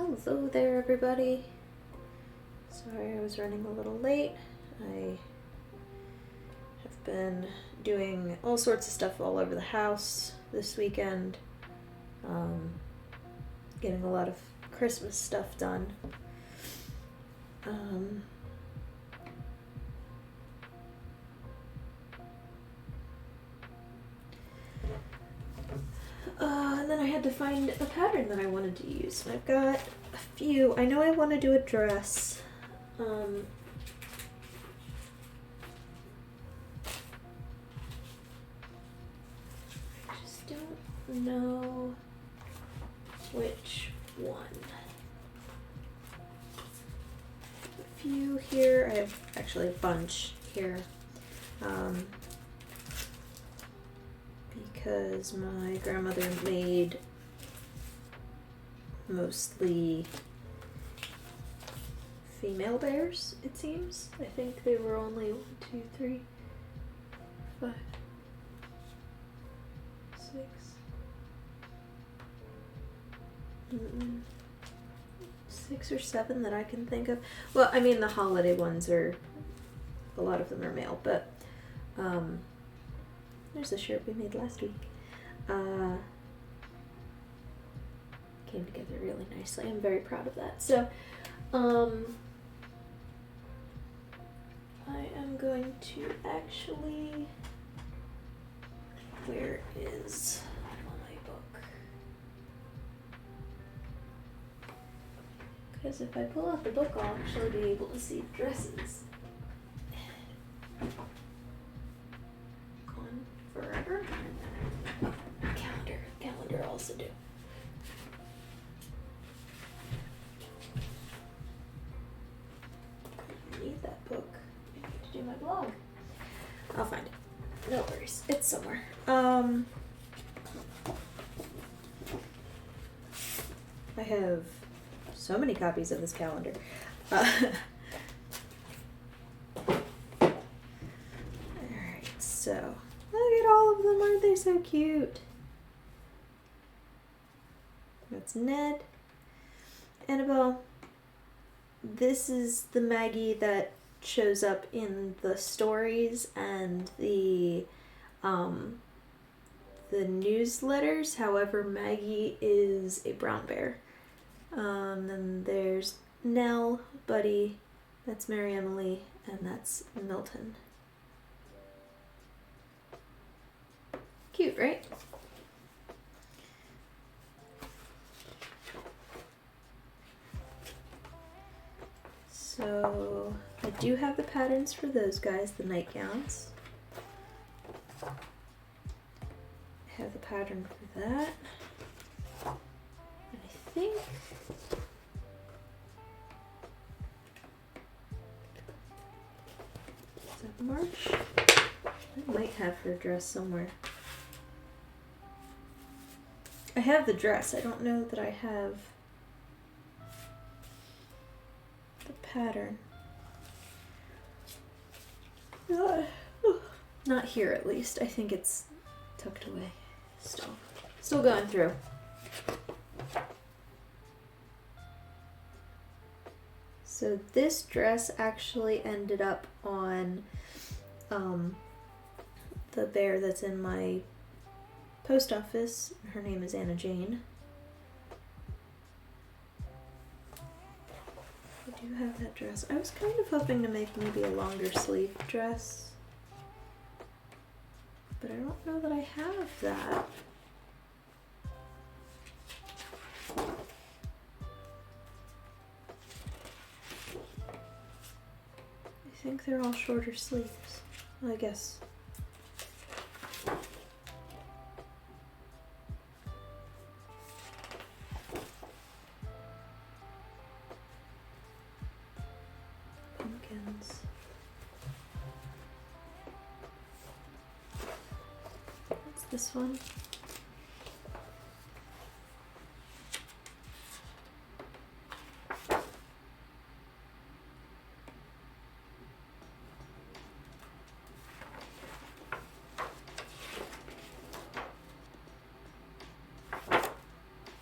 Hello there, everybody. Sorry I was running a little late. I have been doing all sorts of stuff all over the house this weekend. Getting a lot of Christmas stuff done. And then I had to find a pattern that I wanted to use. And I've got a few. I know I want to do a dress. I just don't know which one. A few here. I have actually a bunch here. Because my grandmother made mostly female bears, it seems. I think they were only 1, 2, 3, 5, 6 or 7 that I can think of. Well, I mean, the holiday ones are, a lot of them are male, but there's a shirt we made last week. Came together really nicely. I'm very proud of that. So, I am going to actually, where is my book? Because if I pull out the book, I'll actually be able to see dresses. Gone forever. Oh, calendar also do. I need that book to do my blog. I'll find it. No worries. It's somewhere. I have so many copies of this calendar. Alright, so look at all of them. Aren't they so cute? That's Ned. Annabelle. This is the Maggie that shows up in the stories and the newsletters. However, Maggie is a brown bear. Then there's Nell, Buddy, that's Mary Emily, and that's Milton. Cute, right? So I do have the patterns for those guys, the nightgowns. I have the pattern for that. And I think is that March? I might have her dress somewhere. I have the dress. I don't know that I have the pattern. Not here, at least. I think it's tucked away. Still going through. So this dress actually ended up on the bear that's in my post office. Her name is Anna Jane. I do have that dress. I was kind of hoping to make maybe a longer sleeve dress, but I don't know that I have that. I think they're all shorter sleeves. Well, I guess. Pumpkins. What's this one?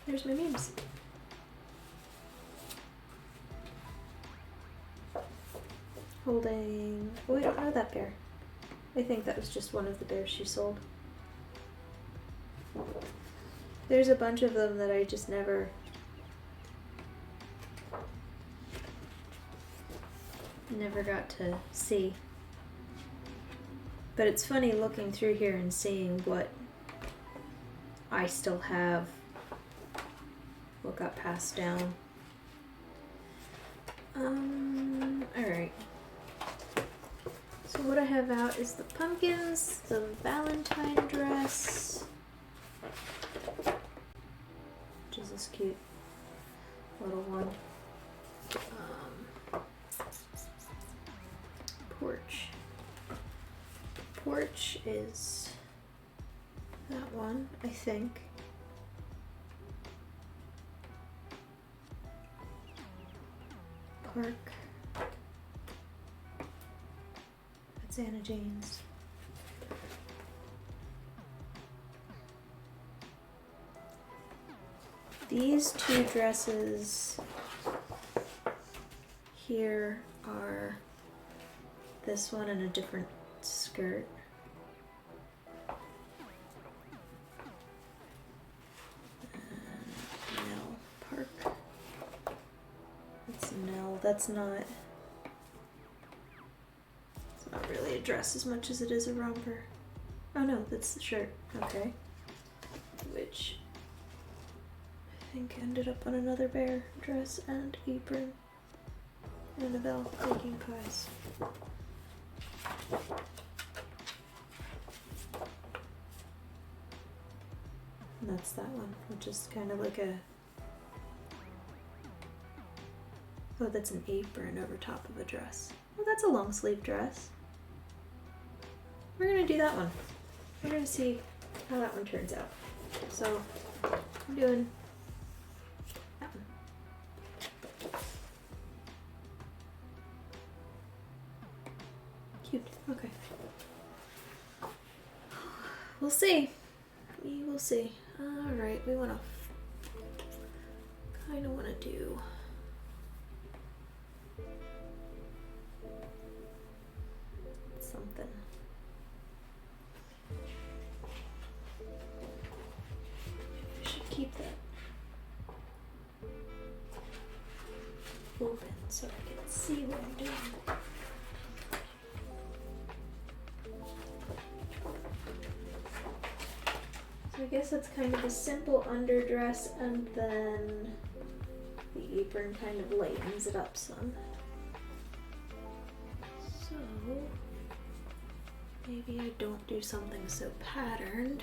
There's my names. holding... Oh, we don't know that bear. I think that was just one of the bears she sold. There's a bunch of them that I just never got to see. But it's funny looking through here and seeing what I still have, what got passed down. Alright. So what I have out is the pumpkins, the Valentine dress, which is this cute little one. Porch. Porch is that one, I think. Park. That's Anna Jane's. These two dresses here are this one and a different skirt. Nell Park. That's Nell. That's not. It's not really a dress as much as it is a romper. Oh no, that's the shirt. Okay. Which I think ended up on another bear dress and apron. Annabelle making pies. And that's that one, which is kind of like a... Oh, that's an apron over top of a dress. Well, that's a long sleeve dress. We're gonna do that one. We're gonna see how that one turns out. So, I'm doing that one. Cute, okay. We'll see. We will see. Alright, we wanna kinda wanna do something. I should keep that open so I can see what I'm doing. So I guess that's kind of a simple underdress, and then the apron kind of lightens it up some. So maybe I don't do something so patterned.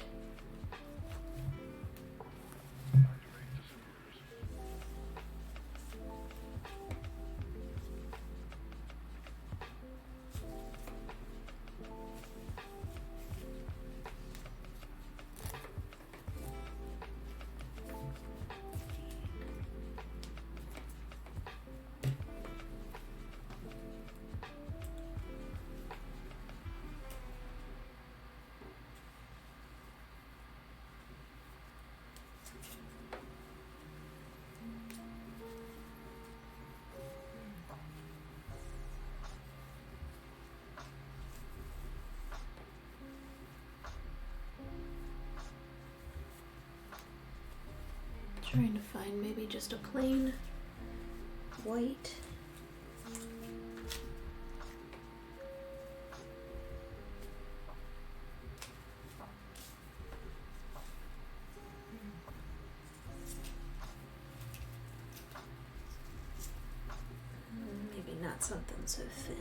Trying to find maybe just a plain white. Maybe not something so thin.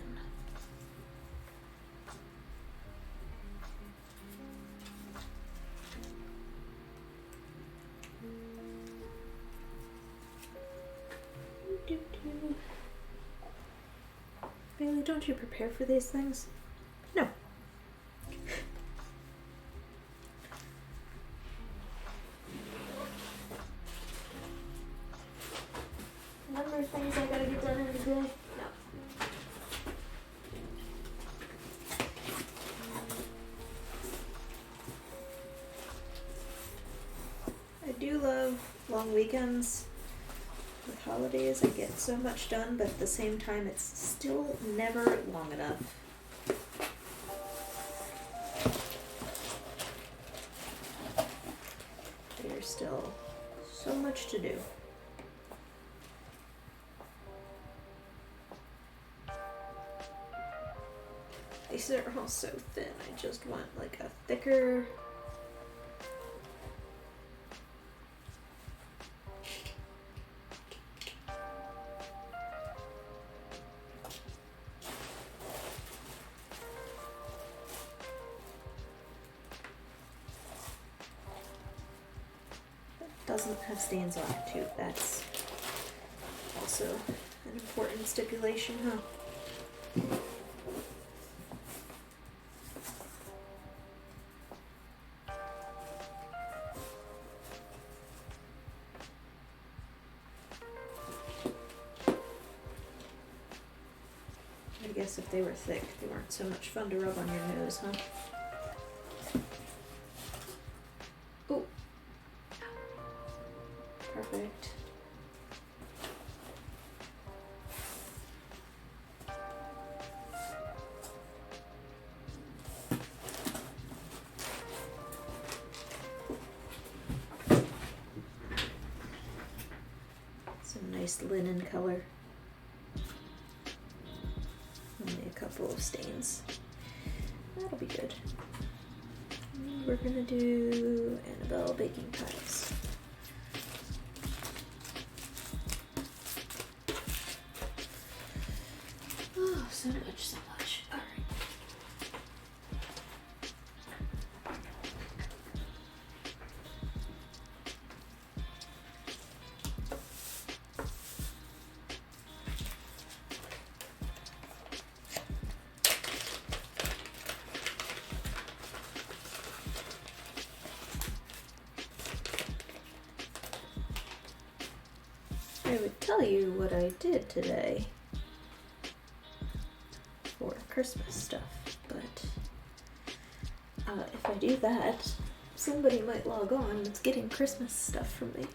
Bailey, don't you prepare for these things? No. Number of things I gotta get done in a day. No. I do love long weekends With holidays, I get so much done, but at the same time, it's still never long enough. There's still so much to do. These are all so thin. I just want like a thicker. Doesn't have stains on it too. That's also an important stipulation, huh? I guess if they were thick, they weren't so much fun to rub on your nose, huh? Oh. Perfect. Some nice linen color. Only a couple of stains. That'll be good. And we're gonna do Annabelle baking tiles. Oh, so much. All right. I would tell you what I did today for Christmas stuff, but if I do that, somebody might log on that's getting Christmas stuff from me.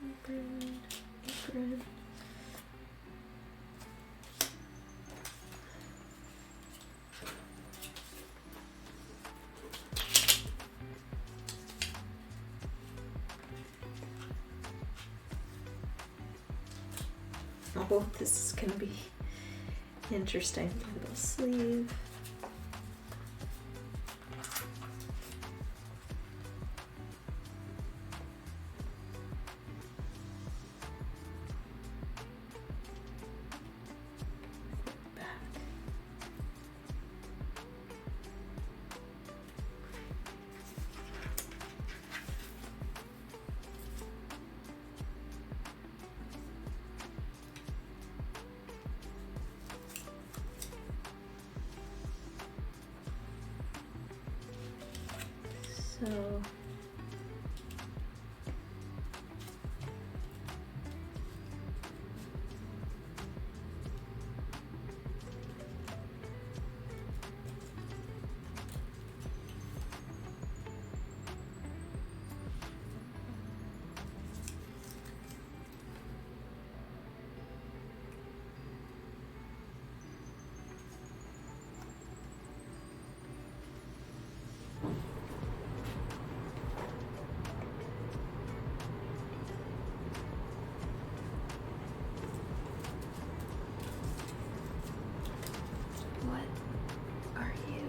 Apron. Oh, this is gonna be interesting. A little sleeve. Back. So what are you?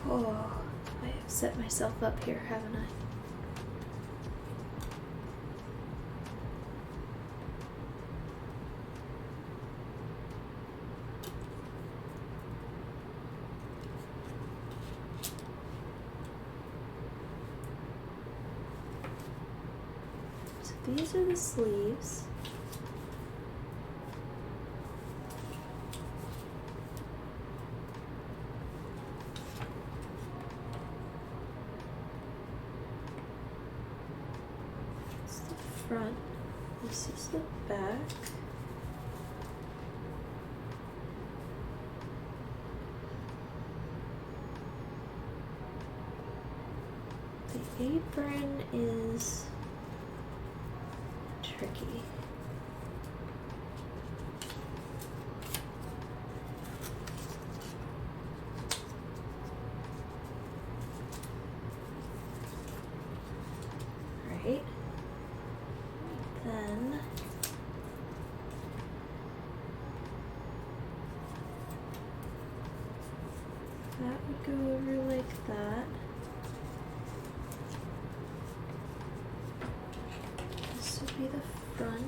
Oh, I have set myself up here, haven't I? So these are the sleeves. front. This is the back. The apron is tricky. Right. Then that would go over like that. This would be the front.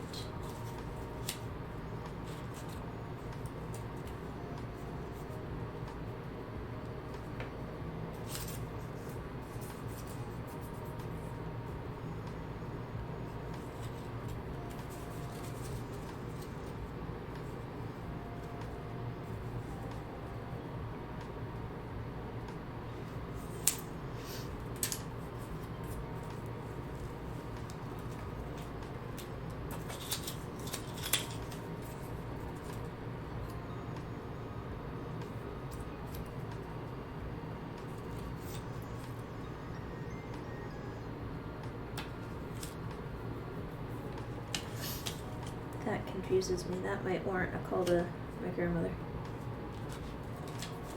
That confuses me. That might warrant a call to my grandmother.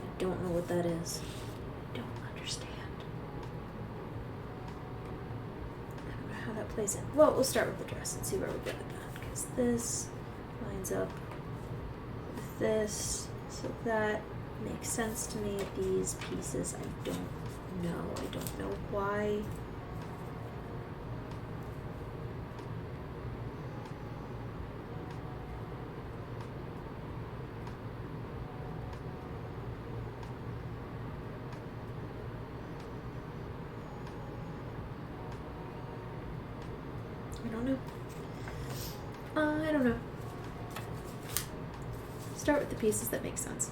I don't know what that is. I don't understand. I don't know how that plays in. Well, we'll start with the dress and see where we go with that. Because this lines up with this. So that makes sense to me. These pieces, I don't know. I don't know why. I don't know. Start with the pieces that make sense.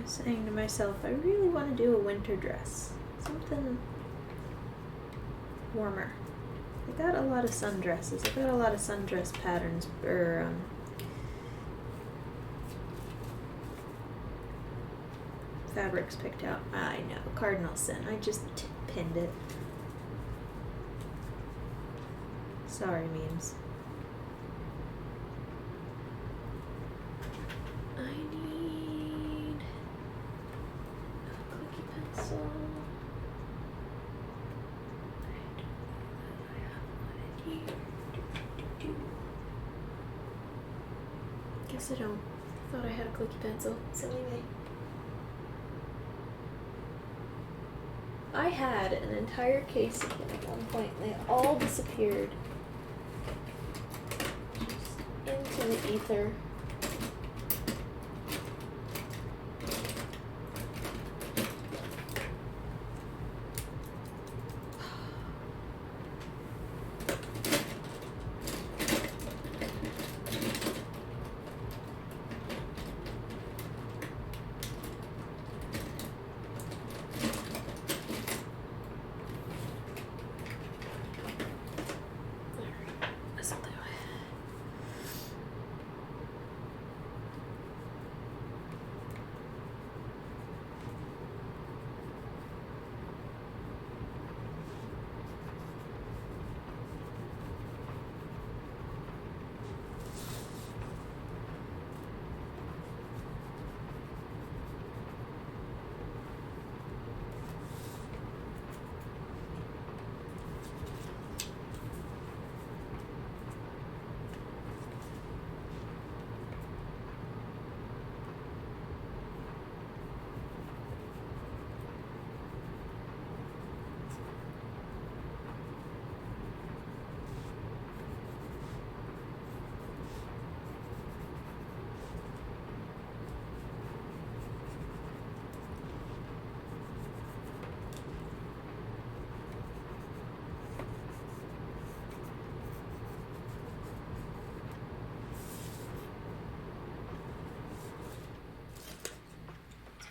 Saying to myself, I really want to do a winter dress. Something warmer. I got a lot of sundresses. I got a lot of sundress patterns, or fabrics picked out. I know, cardinal sin. I just pinned it. Sorry, memes. Guess I don't. Thought I had a clicky pencil. Silly me. I had an entire case of them at one point and they all disappeared. Just into the ether.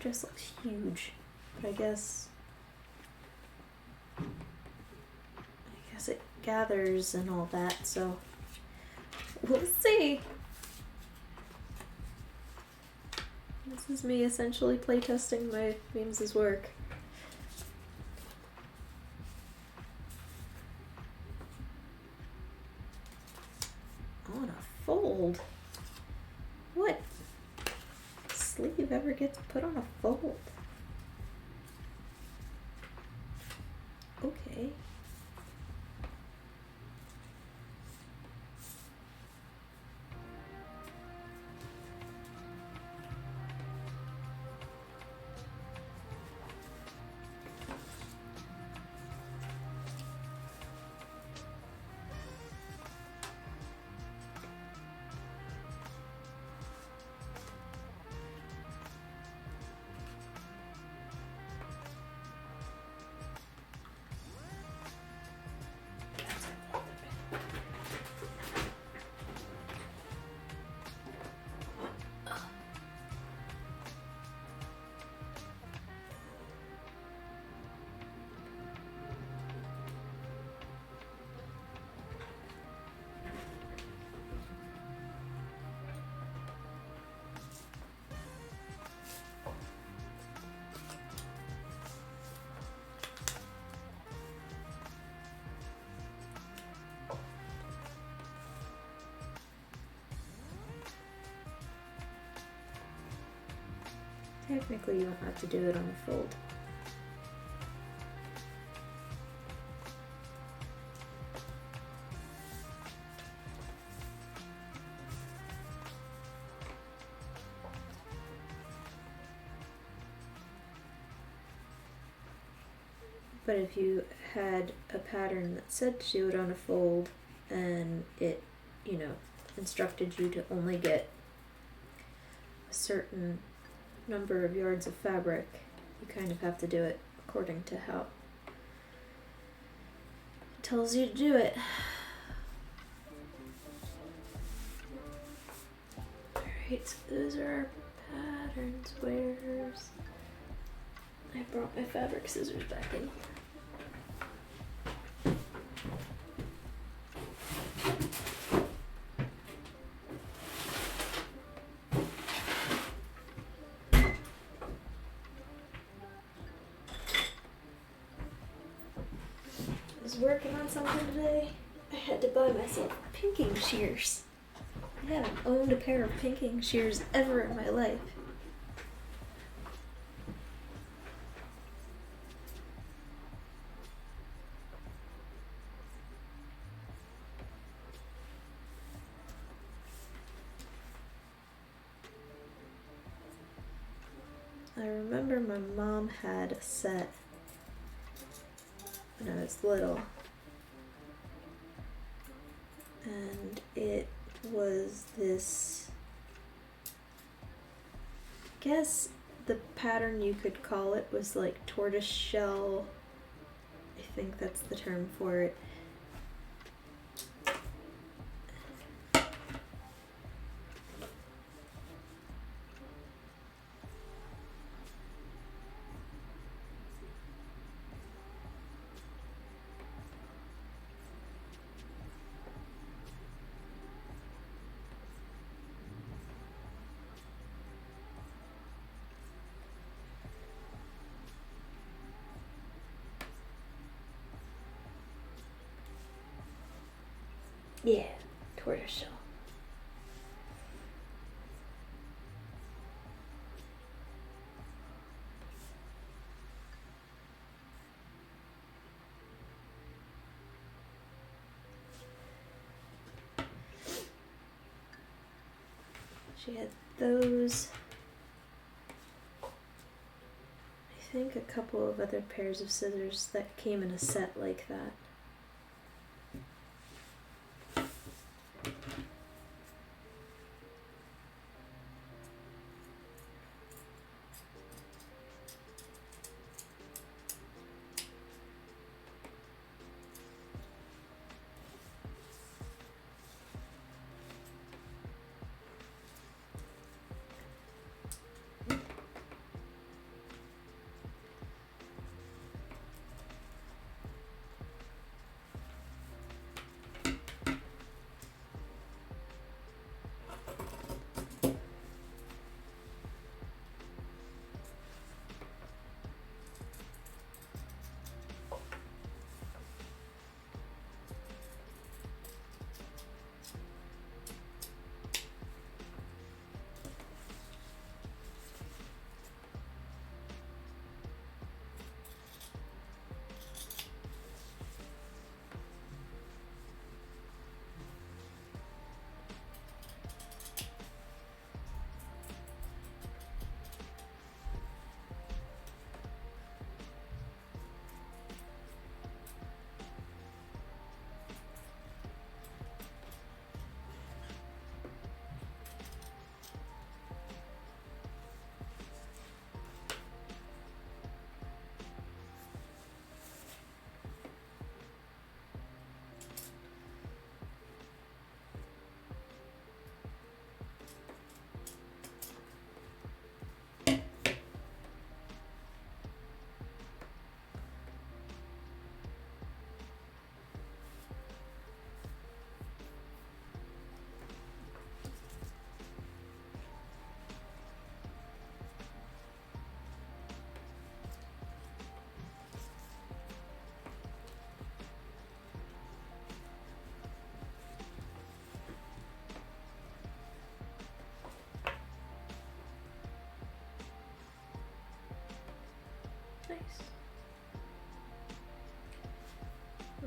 dress looks huge, but I guess it gathers and all that, so we'll see. This is me essentially playtesting my Beams' work. On a fold? What sleeve ever gets put on a fold? Okay. Technically, you don't have to do it on a fold. But if you had a pattern that said to do it on a fold and it, instructed you to only get a certain number of yards of fabric, you kind of have to do it according to how it tells you to do it. Alright, so those are our pattern squares. I brought my fabric scissors back in. Working on something today, I had to buy myself pinking shears. I haven't owned a pair of pinking shears ever in my life. I remember my mom had a set when I was little, and it was this, I guess the pattern you could call it was like tortoise shell, I think that's the term for it. Yeah, tortoiseshell. She had those. I think a couple of other pairs of scissors that came in a set like that.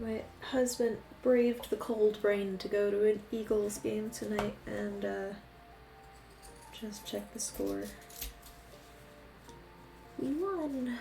My husband braved the cold rain to go to an Eagles game tonight and just check the score. We won.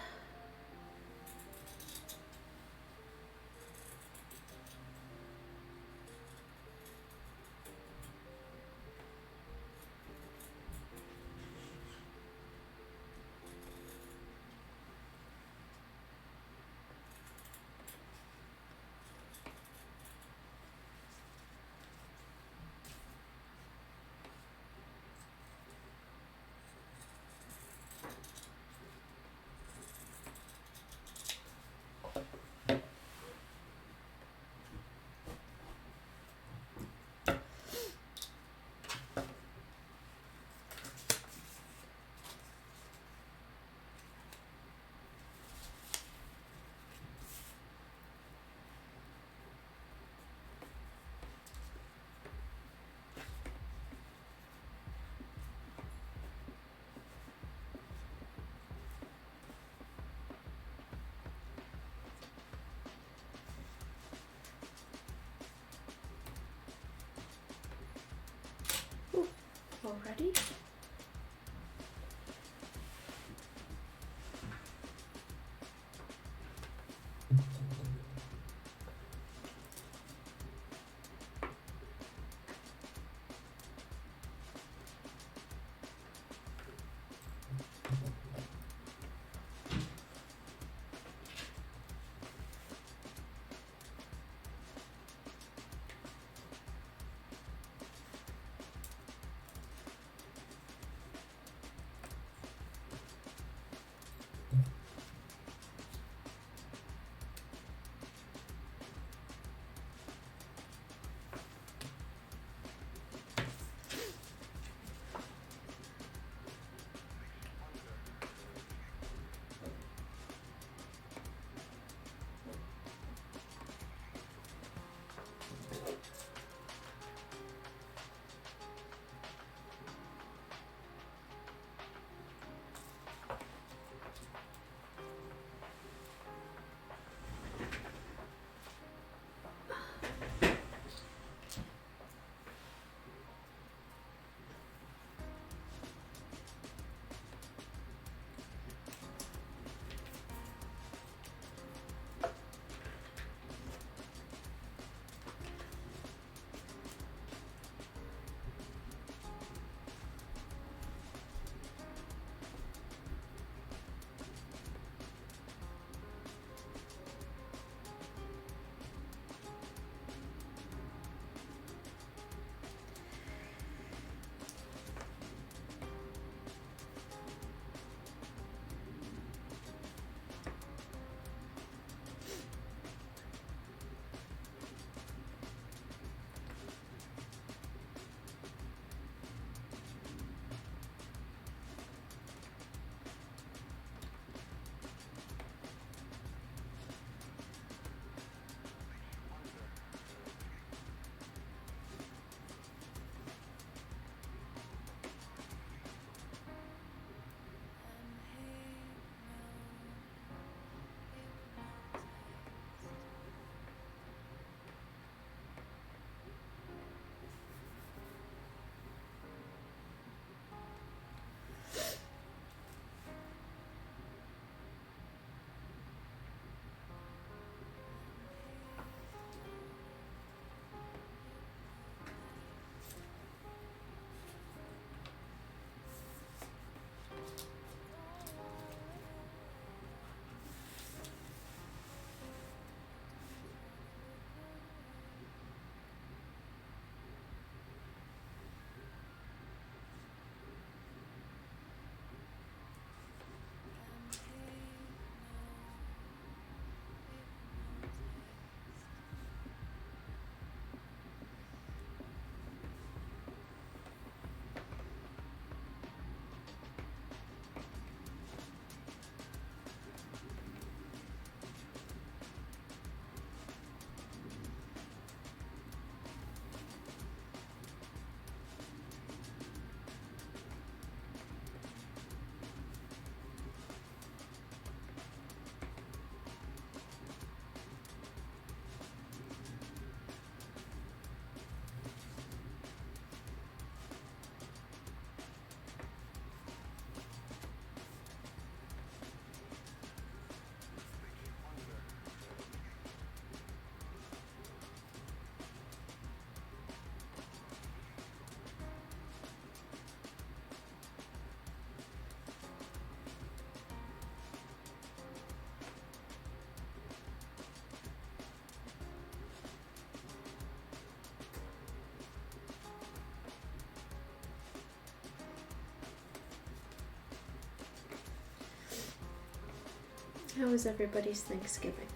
How was everybody's Thanksgiving?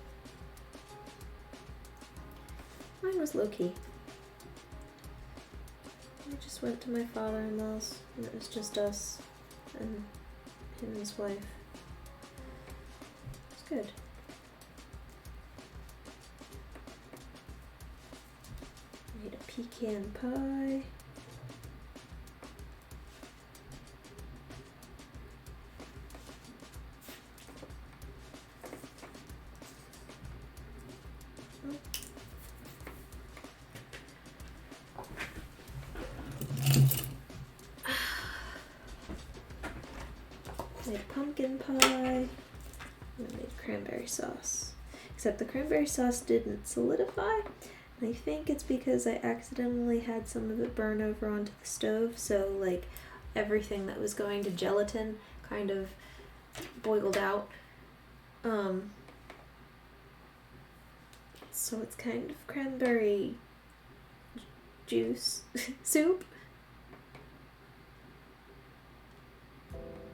Mine was low-key. I just went to my father-in-law's, and it was just us and him and his wife. It was good. Made a pecan pie. Made pumpkin pie, and I made cranberry sauce. Except the cranberry sauce didn't solidify, and I think it's because I accidentally had some of it burn over onto the stove, so like everything that was going to gelatin kind of boiled out. So it's kind of cranberry juice soup.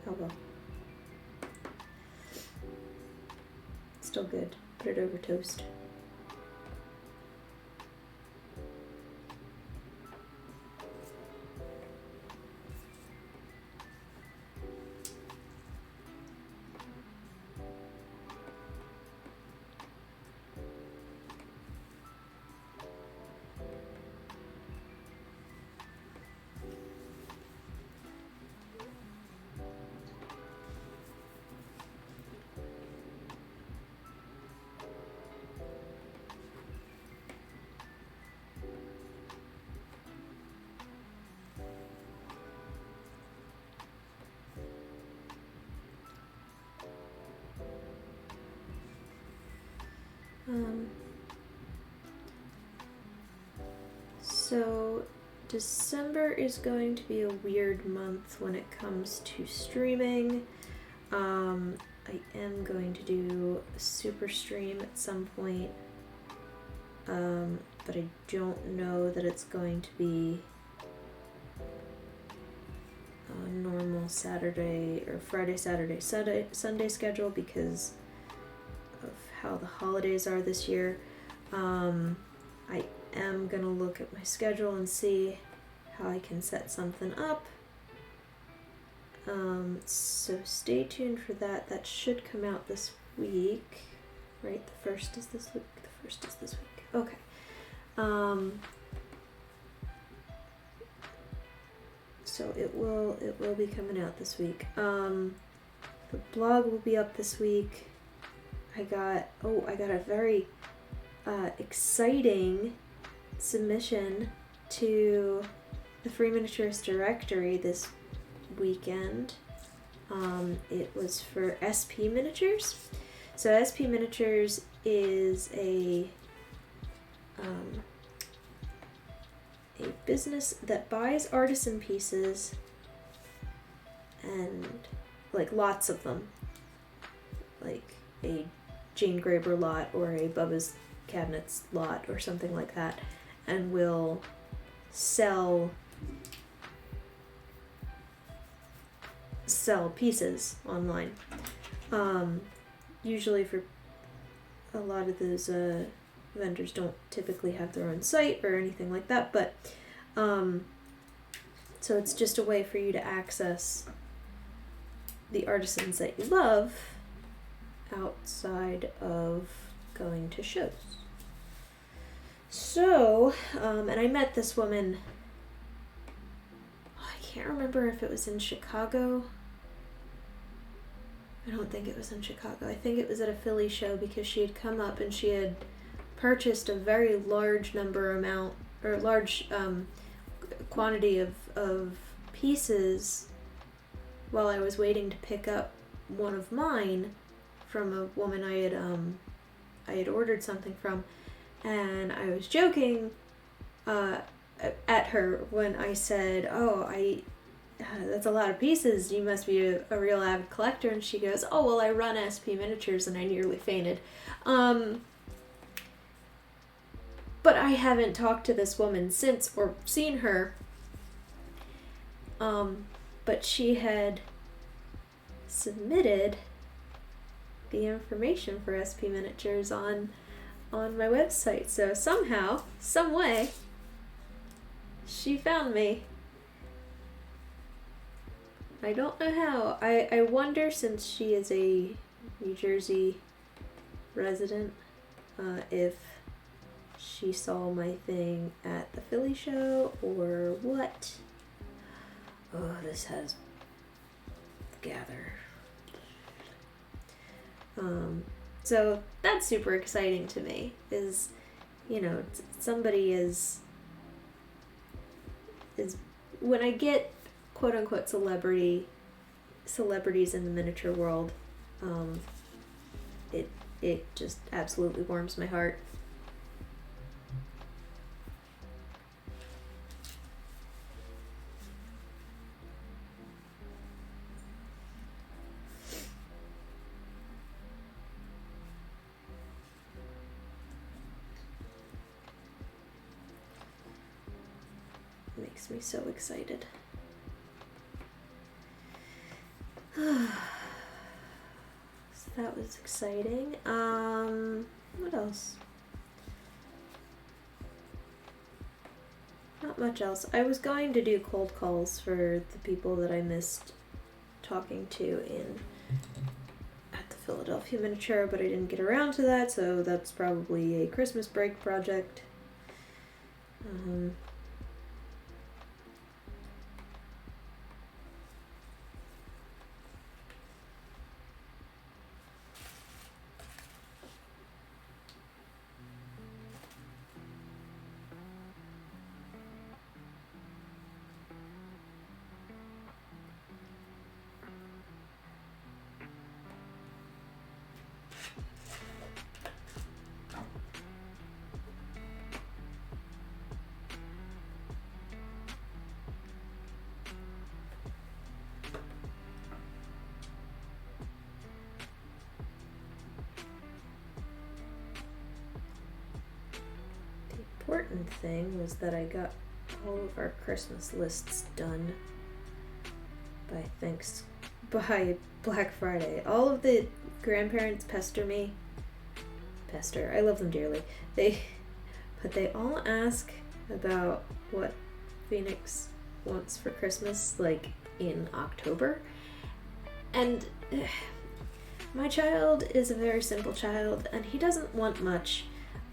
Oh well. Still good. Put it over toast. So December is going to be a weird month when it comes to streaming. I am going to do a super stream at some point, but I don't know that it's going to be a normal Saturday or Friday, Saturday, Sunday schedule because of how the holidays are this year. I am gonna look at my schedule and see how I can set something up. So stay tuned for that. That should come out this week, right? The first is this week. Okay. So it will be coming out this week. The blog will be up this week. I got a very exciting submission to the Free Miniatures Directory this weekend. It was for SP Miniatures. So SP Miniatures is a business that buys artisan pieces and like lots of them, like a Jane Graber lot or a Bubba's Cabinets lot or something like that, and will sell pieces online. Usually for a lot of those vendors don't typically have their own site or anything like that, but so it's just a way for you to access the artisans that you love outside of going to shows. So, and I met this woman, I can't remember if it was in Chicago. I don't think it was in Chicago. I think it was at a Philly show because she had come up and she had purchased a very large quantity of pieces while I was waiting to pick up one of mine from a woman I had ordered something from, and I was joking at her when I said, "Oh, that's a lot of pieces. You must be a real avid collector." And she goes, "Oh, well, I run SP Miniatures," and I nearly fainted. But I haven't talked to this woman since or seen her. But she had submitted the information for SP miniatures on my website. So somehow, some way, she found me. I don't know how. I wonder, since she is a New Jersey resident, if she saw my thing at the Philly show or what. Oh, this has gather. So that's super exciting to me, is, you know, somebody is when I get quote unquote celebrities in the miniature world, it just absolutely warms my heart. Makes me so excited. So that was exciting. What else? Not much else. I was going to do cold calls for the people that I missed talking to at the Philadelphia Miniature, but I didn't get around to that, so that's probably a Christmas break project. Important thing was that I got all of our Christmas lists done by Black Friday. All of the grandparents pester me. I love them dearly. But they all ask about what Phoenix wants for Christmas, like in October. And my child is a very simple child, and he doesn't want much.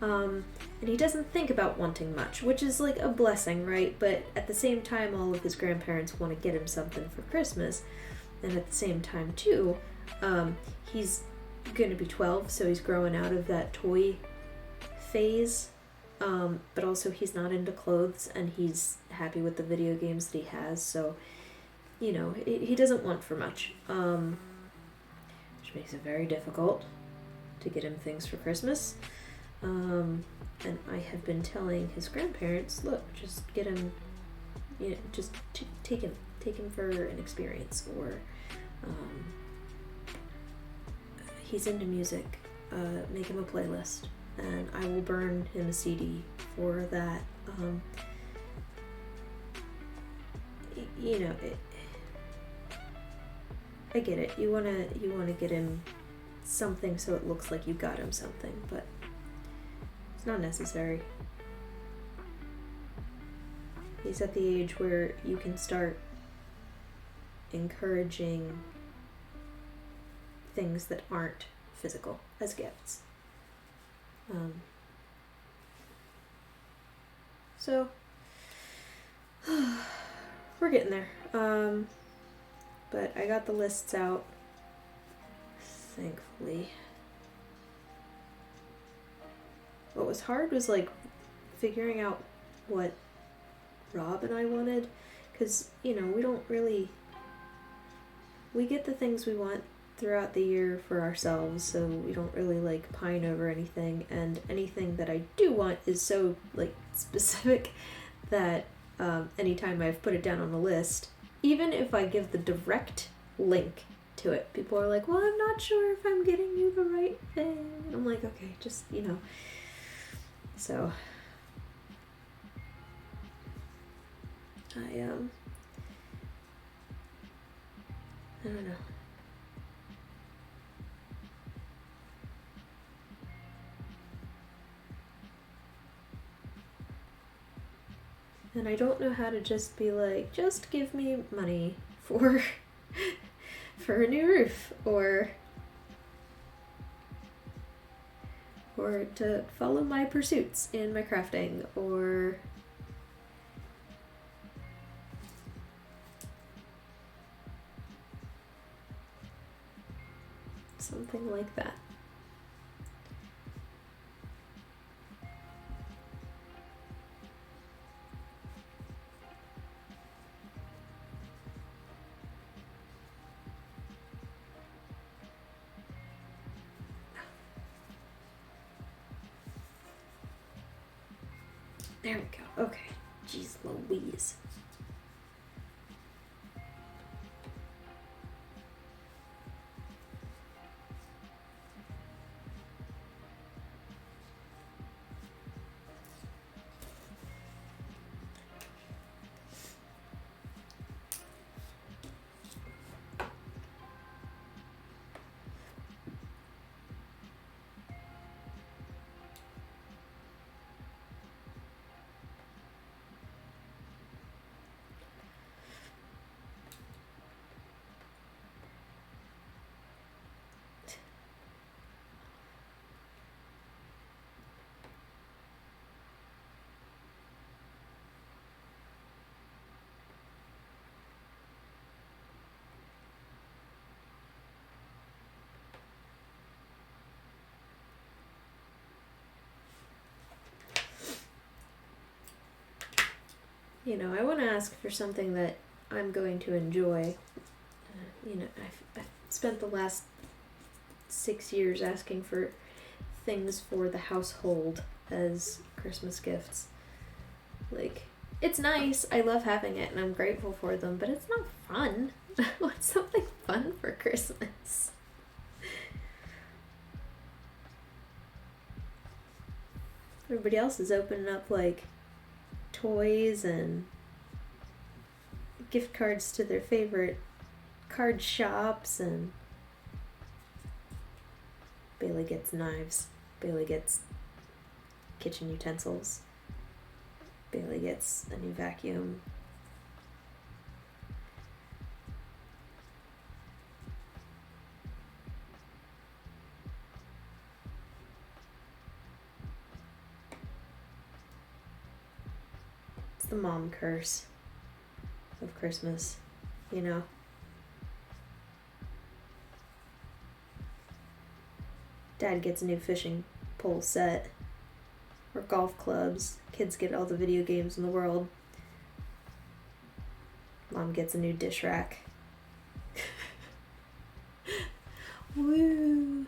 And he doesn't think about wanting much, which is like a blessing, right? But at the same time, all of his grandparents want to get him something for Christmas. And at the same time, too, he's going to be 12, so he's growing out of that toy phase. But also he's not into clothes, and he's happy with the video games that he has. So, you know, he doesn't want for much, which makes it very difficult to get him things for Christmas. And I have been telling his grandparents, look, just get him, you know, just take him for an experience, or he's into music, make him a playlist, and I will burn him a CD for that. You know, I get it. You wanna get him something so it looks like you got him something, but it's not necessary. He's at the age where you can start encouraging things that aren't physical as gifts. So we're getting there. But I got the lists out, thankfully. What was hard was like figuring out what Rob and I wanted, because, you know, we get the things we want throughout the year for ourselves, so we don't really like pine over anything, and anything that I do want is so like specific that anytime I've put it down on a list, even if I give the direct link to it, people are like, well, I'm not sure if I'm getting you the right thing. And I'm like, okay, just, you know. So I don't know. And I don't know how to just be like, just give me money for for a new roof, or to follow my pursuits in my crafting, or something like that. There we go. Okay. Jeez Louise. You know, I want to ask for something that I'm going to enjoy. You know, I've spent the last 6 years asking for things for the household as Christmas gifts. Like, it's nice, I love having it, and I'm grateful for them, but it's not fun. I want something fun for Christmas. Everybody else is opening up, like, toys and gift cards to their favorite card shops, and Bailey gets knives. Bailey gets kitchen utensils. Bailey gets a new vacuum. It's the mom curse of Christmas, you know? Dad gets a new fishing pole set, or golf clubs. Kids get all the video games in the world. Mom gets a new dish rack. Woo!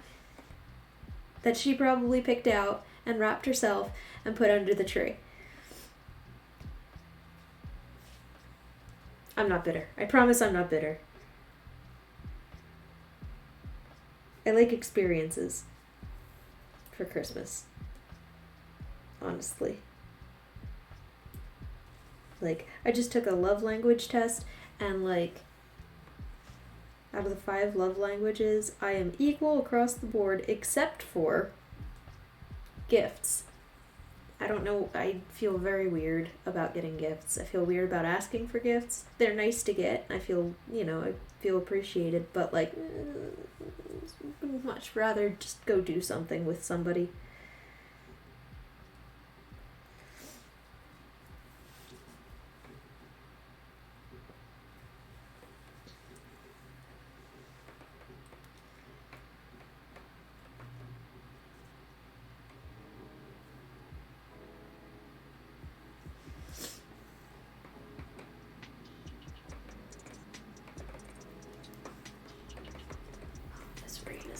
That she probably picked out and wrapped herself and put under the tree. I'm not bitter. I promise I'm not bitter. I like experiences for Christmas. Honestly. Like, I just took a love language test, and like, out of the 5 love languages, I am equal across the board except for gifts. I don't know, I feel very weird about getting gifts. I feel weird about asking for gifts. They're nice to get. I feel, I feel appreciated, but like, would much rather just go do something with somebody.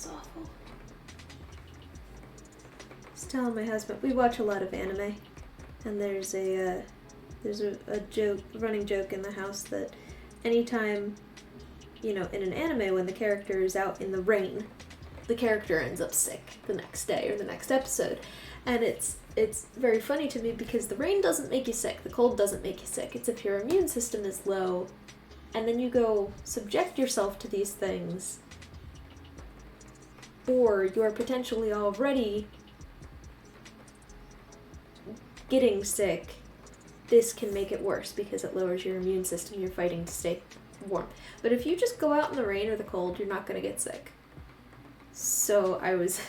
Awful. I was telling my husband, we watch a lot of anime, and there's a running joke in the house that anytime, in an anime, when the character is out in the rain, the character ends up sick the next day or the next episode. And it's very funny to me because the rain doesn't make you sick, the cold doesn't make you sick. It's if your immune system is low, and then you go subject yourself to these things, or you're potentially already getting sick this can make it worse because it lowers your immune system. You're fighting to stay warm. But if you just go out in the rain or the cold, you're not going to get sick. So I was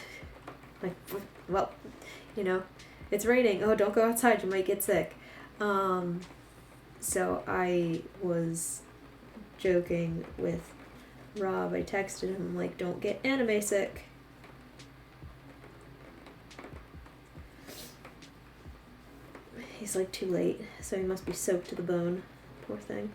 like, well, you know, it's raining. Oh, don't go outside. You might get sick. So I was joking with Rob. I texted him, like, don't get anime sick. He's like, too late. So he must be soaked to the bone. Poor thing.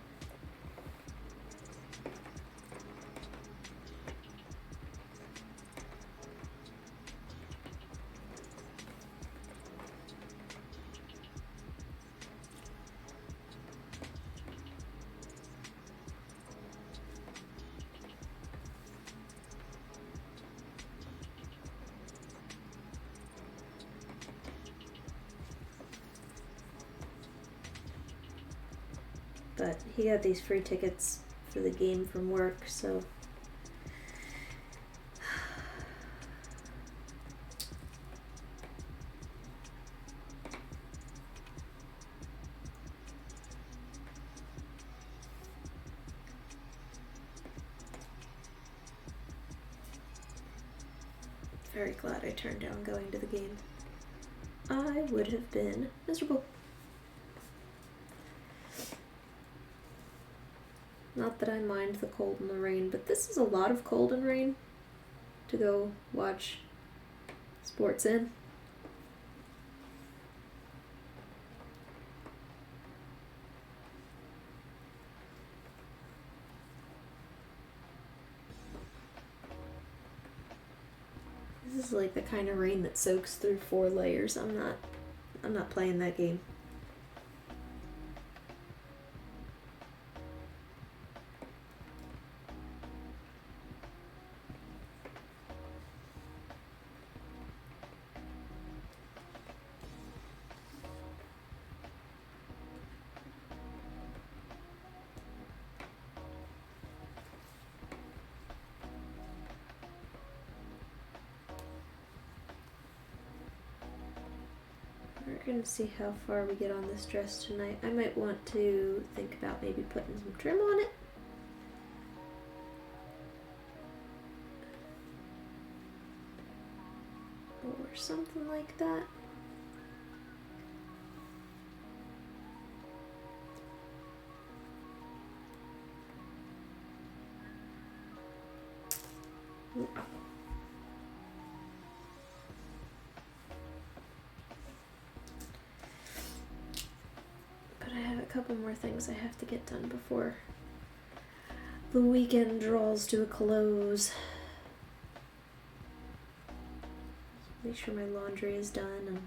But he got these free tickets for the game from work, so very glad I turned down going to the game. I would have been miserable. Not that I mind the cold and the rain, but this is a lot of cold and rain to go watch sports in. This is like the kind of rain that soaks through 4 layers. I'm not playing that game. We're gonna see how far we get on this dress tonight. I might want to think about maybe putting some trim on it. Or something like that. Ooh. A couple more things I have to get done before the weekend draws to a close. Make sure my laundry is done and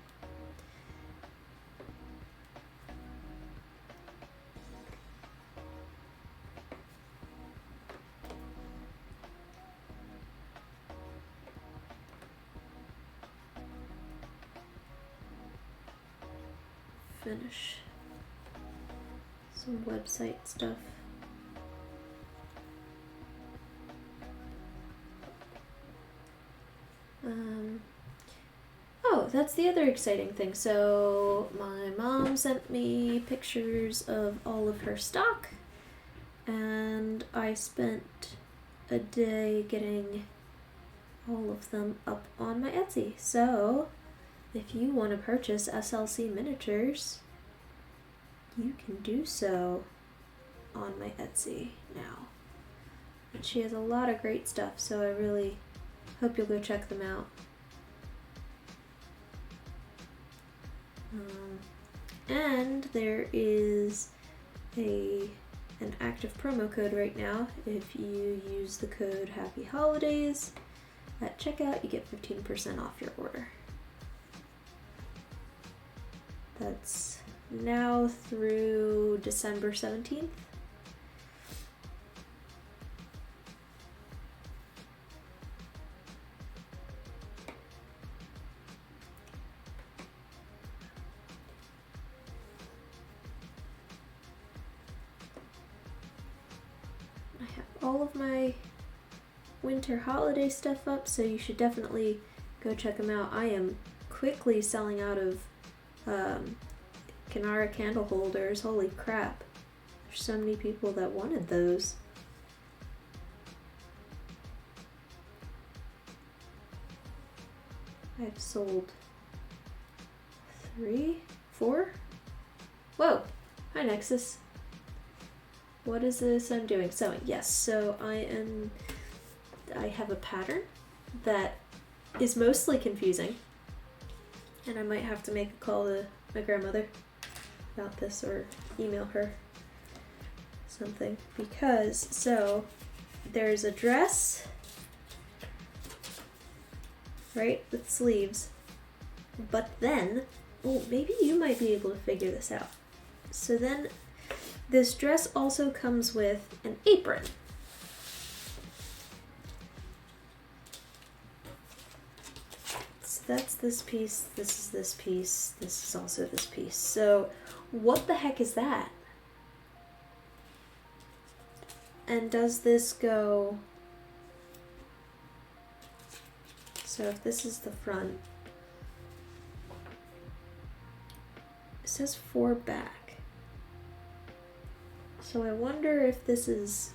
finish some website stuff. Oh, that's the other exciting thing. So my mom sent me pictures of all of her stock, and I spent a day getting all of them up on my Etsy. So if you want to purchase SLC miniatures, you can do so on my Etsy now. And she has a lot of great stuff, so I really hope you'll go check them out. And there is an active promo code right now. If you use the code Happy Holidays at checkout, you get 15% off your order. That's now through December 17th. I have all of my winter holiday stuff up, so you should definitely go check them out. I am quickly selling out of Kenara candle holders. Holy crap. There's so many people that wanted those. I've sold 3, 4. Whoa! Hi, Nexus. What is this I'm doing? Sewing. Yes, so I have a pattern that is mostly confusing. And I might have to make a call to my grandmother about this or email her something. Because, so, there's a dress, right, with sleeves. But then, oh, maybe you might be able to figure this out. So then, this dress also comes with an apron. So that's this piece, this is this piece, this is also this piece. So what the heck is that? And does this go... So if this is the front, it says 4 back. So I wonder if this is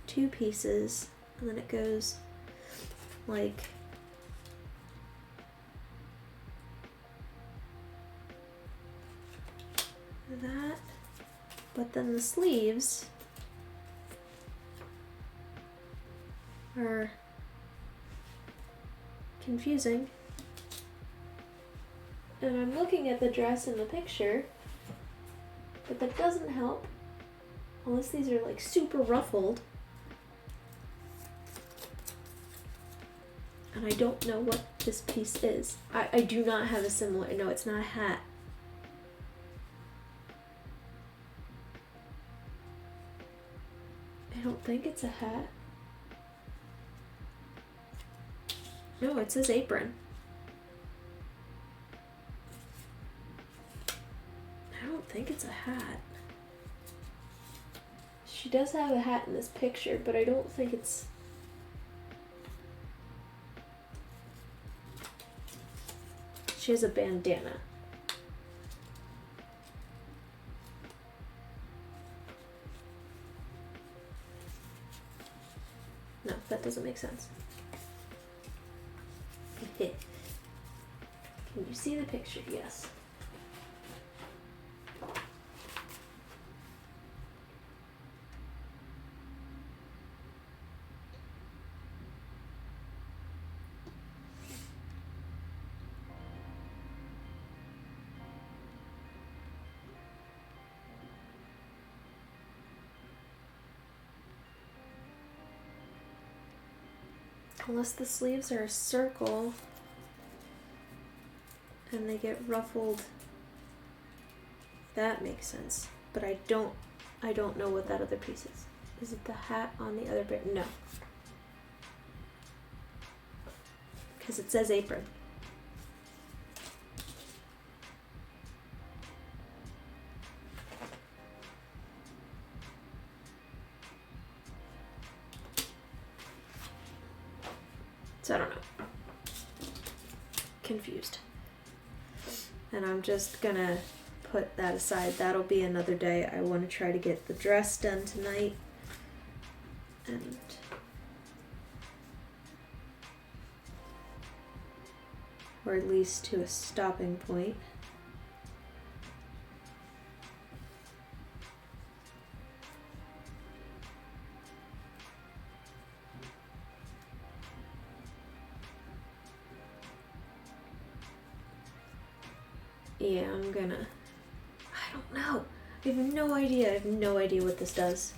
2 pieces and then it goes like that, but then the sleeves are confusing. And I'm looking at the dress in the picture, but that doesn't help. Unless these are like super ruffled. And I don't know what this piece is. I do not have a similar, no, it's not a hat. I don't think it's a hat. No, it says apron. I don't think it's a hat. She does have a hat in this picture, but I don't think it's... She has a bandana. No, that doesn't make sense. Can you see the picture? Yes. Unless the sleeves are a circle and they get ruffled, that makes sense. But I don't know what that other piece is. Is it the hat on the other bit? No. Because it says apron. So I don't know. Confused. And I'm just gonna put that aside. That'll be another day. I want to try to get the dress done tonight. And or at least to a stopping point. Yeah, I'm gonna... I don't know. I have no idea. I have no idea what this does.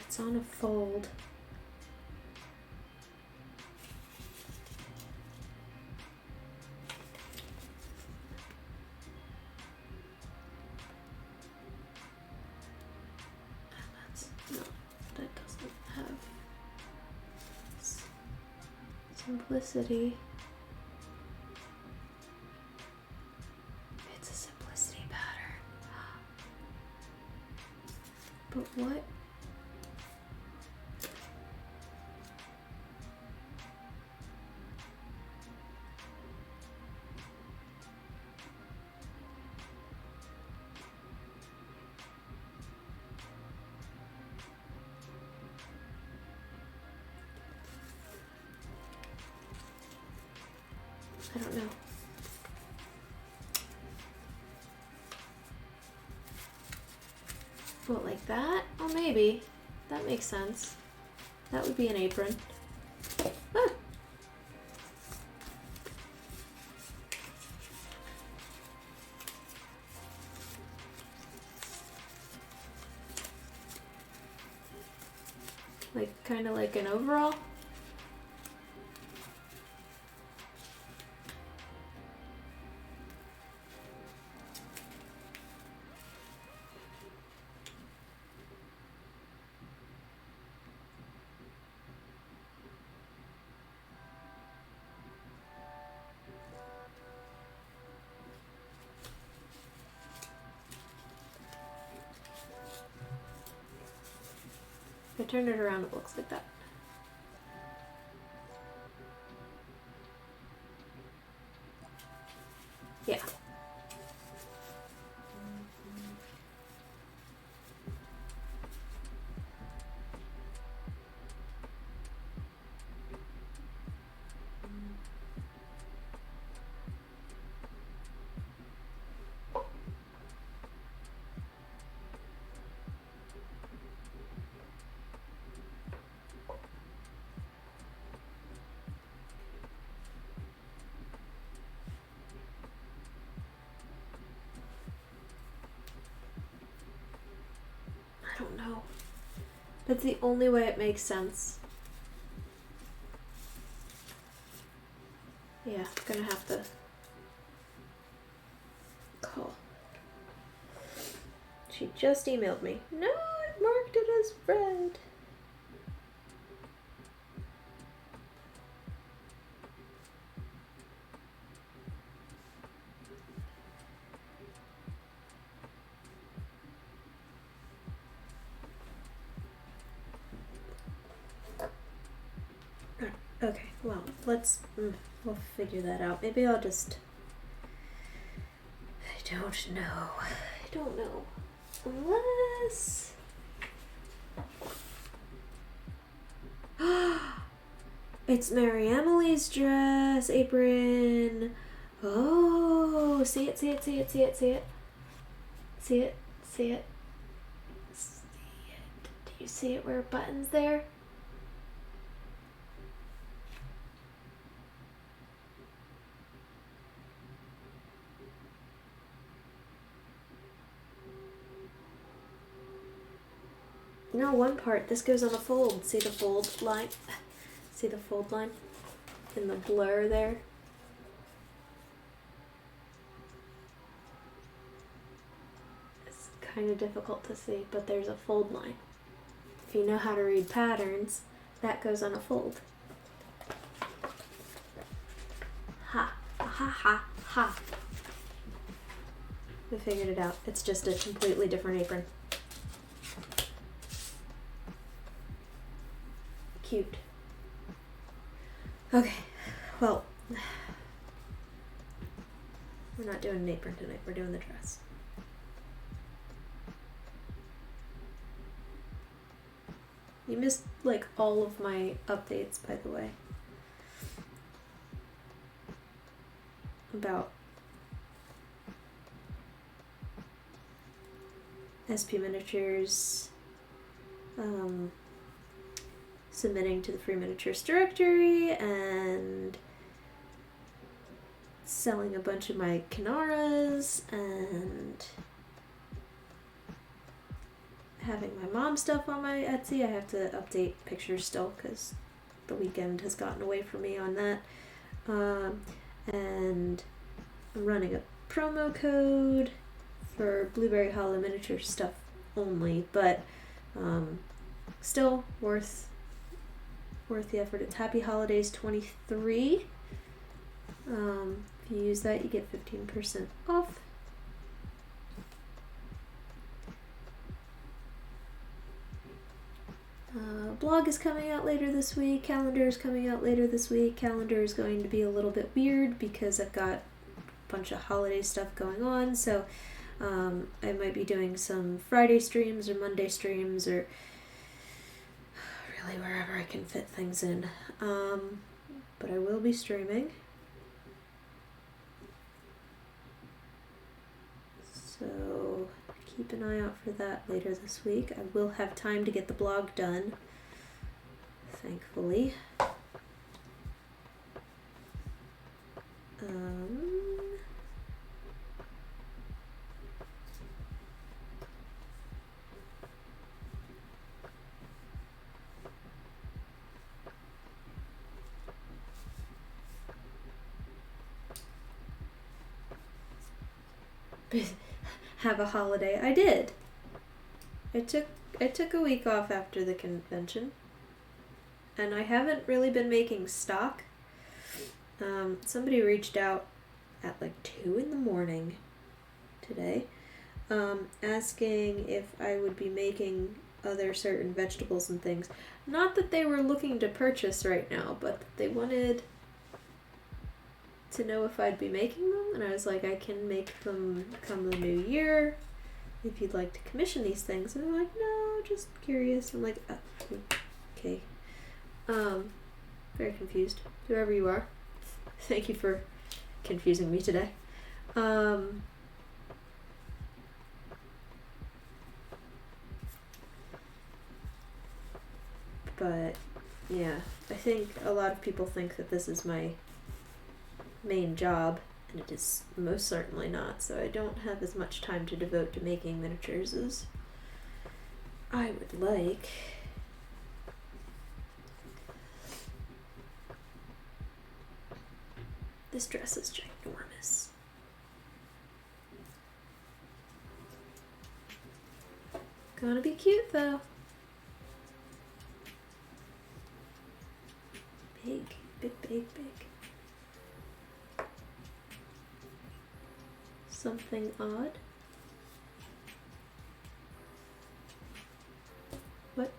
It's on a fold. No, that doesn't have... Simplicity. It's a simplicity pattern. But what? I don't know. What, like that? Oh, maybe. That makes sense. That would be an apron. Ah. Like, kind of like an overall? If I turn it around, it looks like that. Yeah. I don't know. That's the only way it makes sense. Yeah, gonna have to call. She just emailed me. No, I marked it as red. Okay, well, we'll figure that out. Maybe I'll just, I don't know. Unless, it's Mary Emily's dress, apron. Oh, see it. Do you see it where buttons there? No, one part. This goes on a fold. See the fold line? See the fold line? In the blur there? It's kind of difficult to see, but there's a fold line. If you know how to read patterns, that goes on a fold. Ha. Ha. We figured it out. It's just a completely different apron. Cute. Okay, well, we're not doing an apron tonight, we're doing the dress. You missed, like, all of my updates, by the way. About SP Miniatures, submitting to the Free Miniatures directory, and selling a bunch of my Kinaras, and having my mom stuff on my Etsy. I have to update pictures still because the weekend has gotten away from me on that. And I'm running a promo code for Blueberry Hollow Miniature stuff only, but still worth worth the effort. It's Happy Holidays 23. If you use that, you get 15% off. Blog is coming out later this week. Calendar is coming out later this week. Calendar is going to be a little bit weird because I've got a bunch of holiday stuff going on. So I might be doing some Friday streams or Monday streams or really wherever I can fit things in. But I will be streaming. So keep an eye out for that later this week. I will have time to get the blog done, thankfully. Have a holiday. I did. I took a week off after the convention, and I haven't really been making stock. Somebody reached out at like 2 in the morning today, asking if I would be making other certain vegetables and things. Not that they were looking to purchase right now, but they wanted to know if I'd be making them, and I was like, I can make them come the new year if you'd like to commission these things. And they're like, no, just curious. I'm like, okay. Very confused. Whoever you are, thank you for confusing me today. But yeah, I think a lot of people think that this is my main job, and it is most certainly not, so I don't have as much time to devote to making miniatures as I would like. This dress is ginormous. Gonna be cute though. Big, big, big, big. Something odd. What?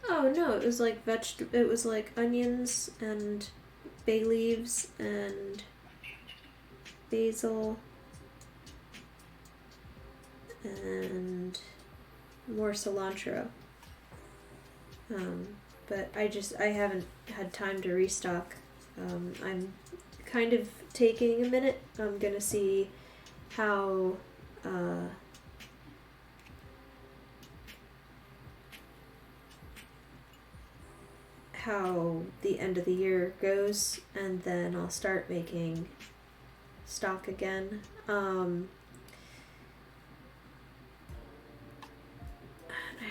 Oh no, it was like it was like onions and bay leaves and basil and more cilantro. But I haven't had time to restock. I'm kind of taking a minute. I'm gonna see how the end of the year goes, and then I'll start making stock again. I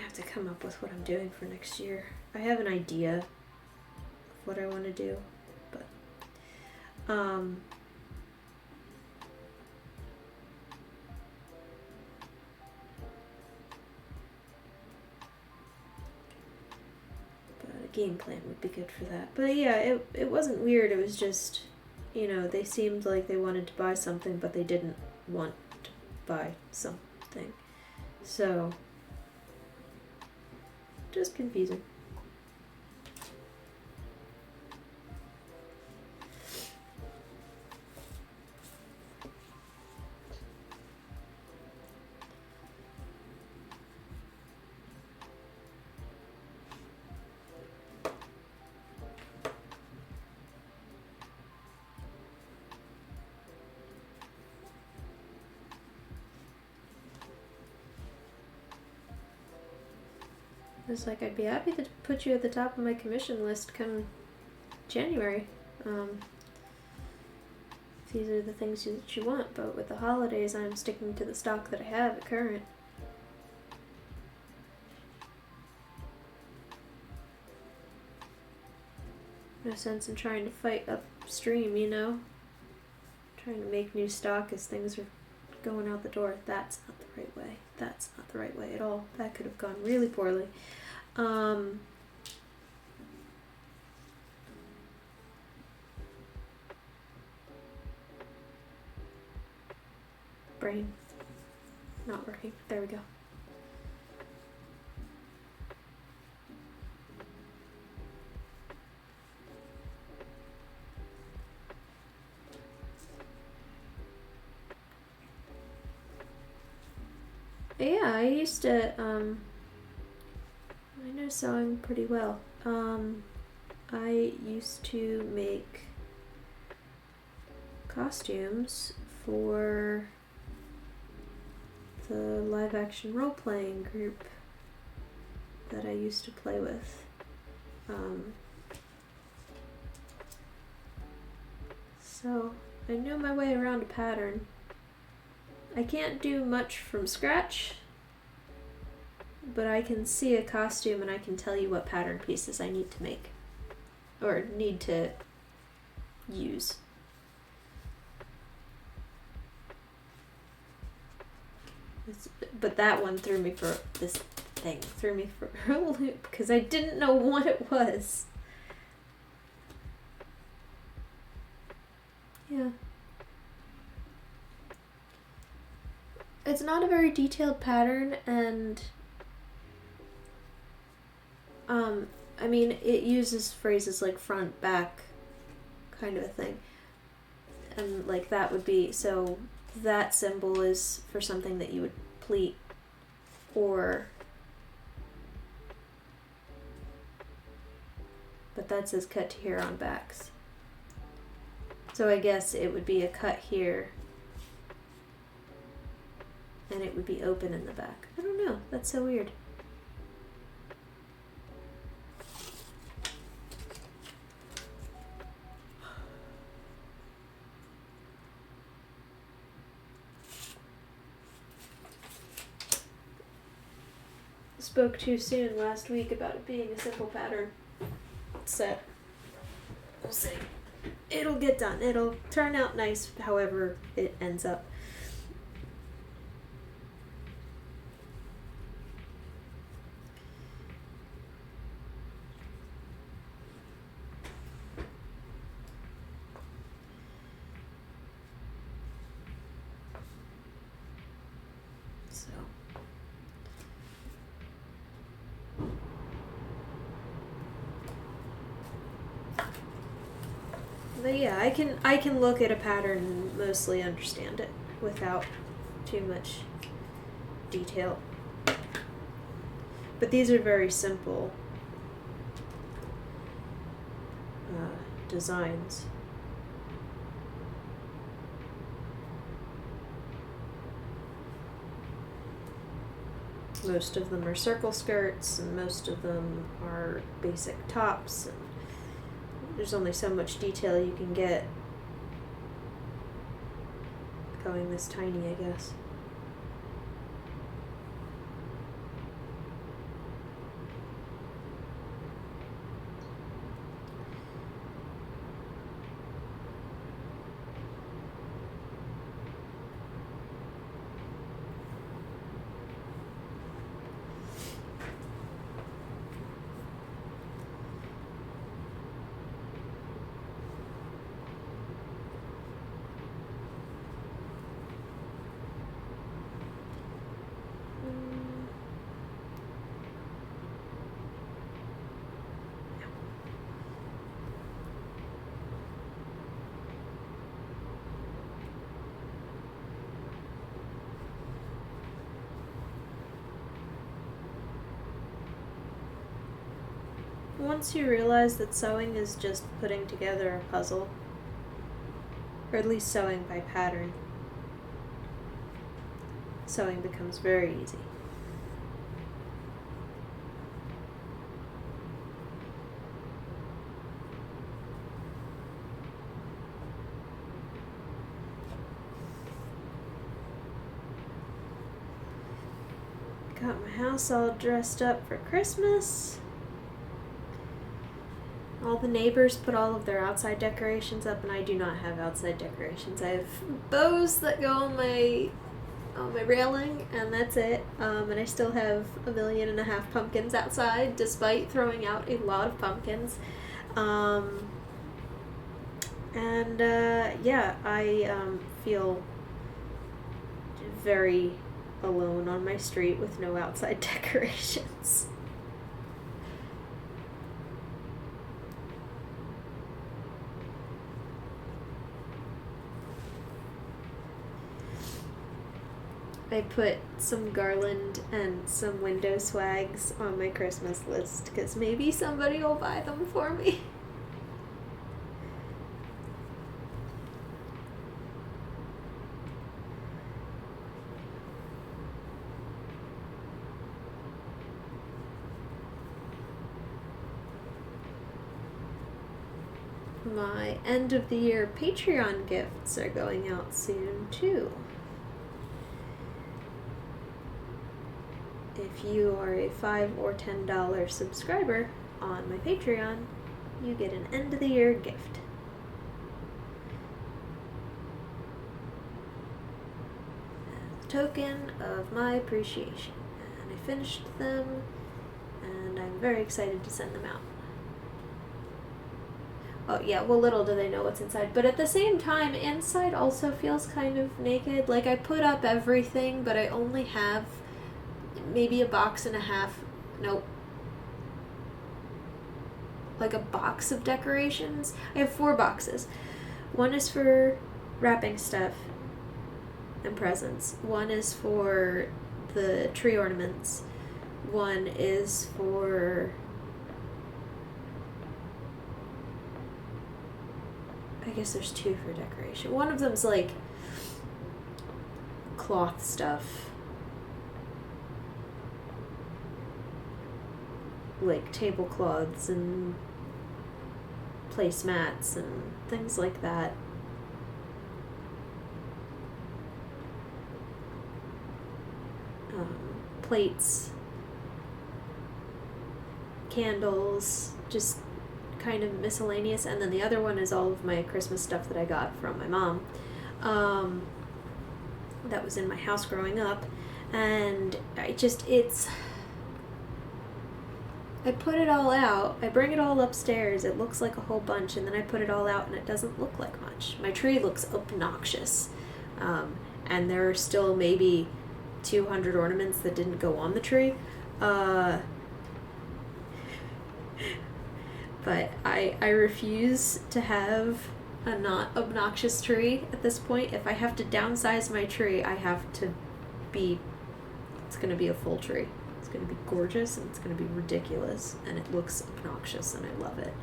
have to come up with what I'm doing for next year. I have an idea of what I want to do, but a game plan would be good for that. But yeah, it wasn't weird. It was just, they seemed like they wanted to buy something, but they didn't want to buy something. So just confusing. It's like, I'd be happy to put you at the top of my commission list come January. These are the things that you want, but with the holidays, I'm sticking to the stock that I have at current. No sense in trying to fight upstream, Trying to make new stock as things are going out the door. That's not the right way. That's not the right way at all. That could have gone really poorly. Brain. Not working. There we go. Yeah, I used to, I know sewing pretty well. I used to make costumes for the live action role playing group that I used to play with. So I know my way around a pattern. I can't do much from scratch, but I can see a costume and I can tell you what pattern pieces I need to make or need to use. But that one threw me for a loop because I didn't know what it was. Yeah. It's not a very detailed pattern, and I mean, it uses phrases like front, back, kind of a thing. And like that would be, so that symbol is for something that you would pleat, or, but that says cut to here on backs. So I guess it would be a cut here, and it would be open in the back. I don't know, that's so weird. Spoke too soon last week about it being a simple pattern set. We'll see. It'll get done. It'll turn out nice however it ends up. But yeah, I can look at a pattern and mostly understand it without too much detail. But these are very simple designs. Most of them are circle skirts, and most of them are basic tops, and there's only so much detail you can get going this tiny, I guess. Once you realize that sewing is just putting together a puzzle, or at least sewing by pattern, sewing becomes very easy. Got my house all dressed up for Christmas. All the neighbors put all of their outside decorations up, and I do not have outside decorations. I have bows that go on my on my railing, and that's it. And I still have 1.5 million pumpkins outside, despite throwing out a lot of pumpkins. Yeah, I feel very alone on my street with no outside decorations. I put some garland and some window swags on my Christmas list because maybe somebody will buy them for me. My end of the year Patreon gifts are going out soon too. If you are a $5 or $10 subscriber on my Patreon, you get an end of the year gift. As a token of my appreciation. And I finished them, and I'm very excited to send them out. Oh yeah, well, little do they know what's inside. But at the same time, inside also feels kind of naked. Like, I put up everything, but I only have maybe a box and a half. Nope. Like a box of decorations. I have 4 boxes. One is for wrapping stuff and presents. One is for the tree ornaments. One is for... I guess there's 2 for decoration. One of them's like cloth stuff. Like tablecloths and placemats and things like that. Plates, candles, just kind of miscellaneous. And then the other one is all of my Christmas stuff that I got from my mom. That was in my house growing up. And I put it all out. I bring it all upstairs. It looks like a whole bunch, and then I put it all out, and it doesn't look like much. My tree looks obnoxious. And there are still maybe 200 ornaments that didn't go on the tree. But I refuse to have a not obnoxious tree at this point. If I have to downsize my tree, it's going to be a full tree. It's going to be gorgeous, and it's going to be ridiculous, and it looks obnoxious, and I love it.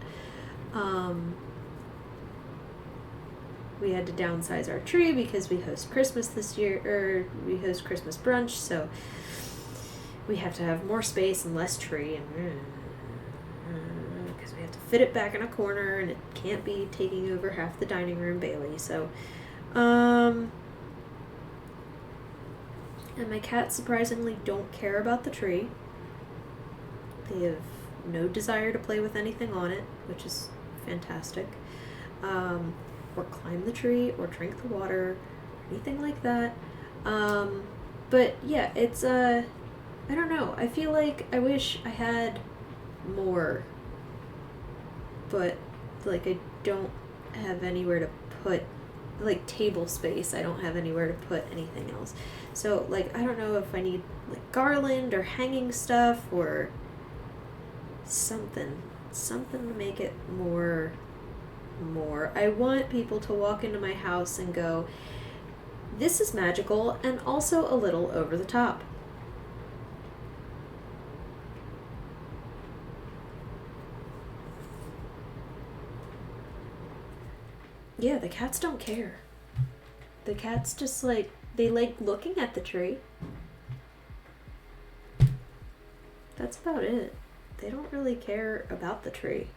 We had to downsize our tree because we host Christmas this year, or we host Christmas brunch, so we have to have more space and less tree, and because we have to fit it back in a corner, and it can't be taking over half the dining room Bailey. So, and my cats surprisingly don't care about the tree. They have no desire to play with anything on it, which is fantastic. Or climb the tree, or drink the water, anything like that. But yeah, it's, I don't know. I feel like I wish I had more, but, like, I don't have anywhere to put, like, table space. I don't have anywhere to put anything else. So, like, I don't know if I need, like, garland or hanging stuff or something to make it more. I want people to walk into my house and go, this is magical and also a little over the top. Yeah, the cats don't care. The cats just like, they like looking at the tree. That's about it. They don't really care about the tree.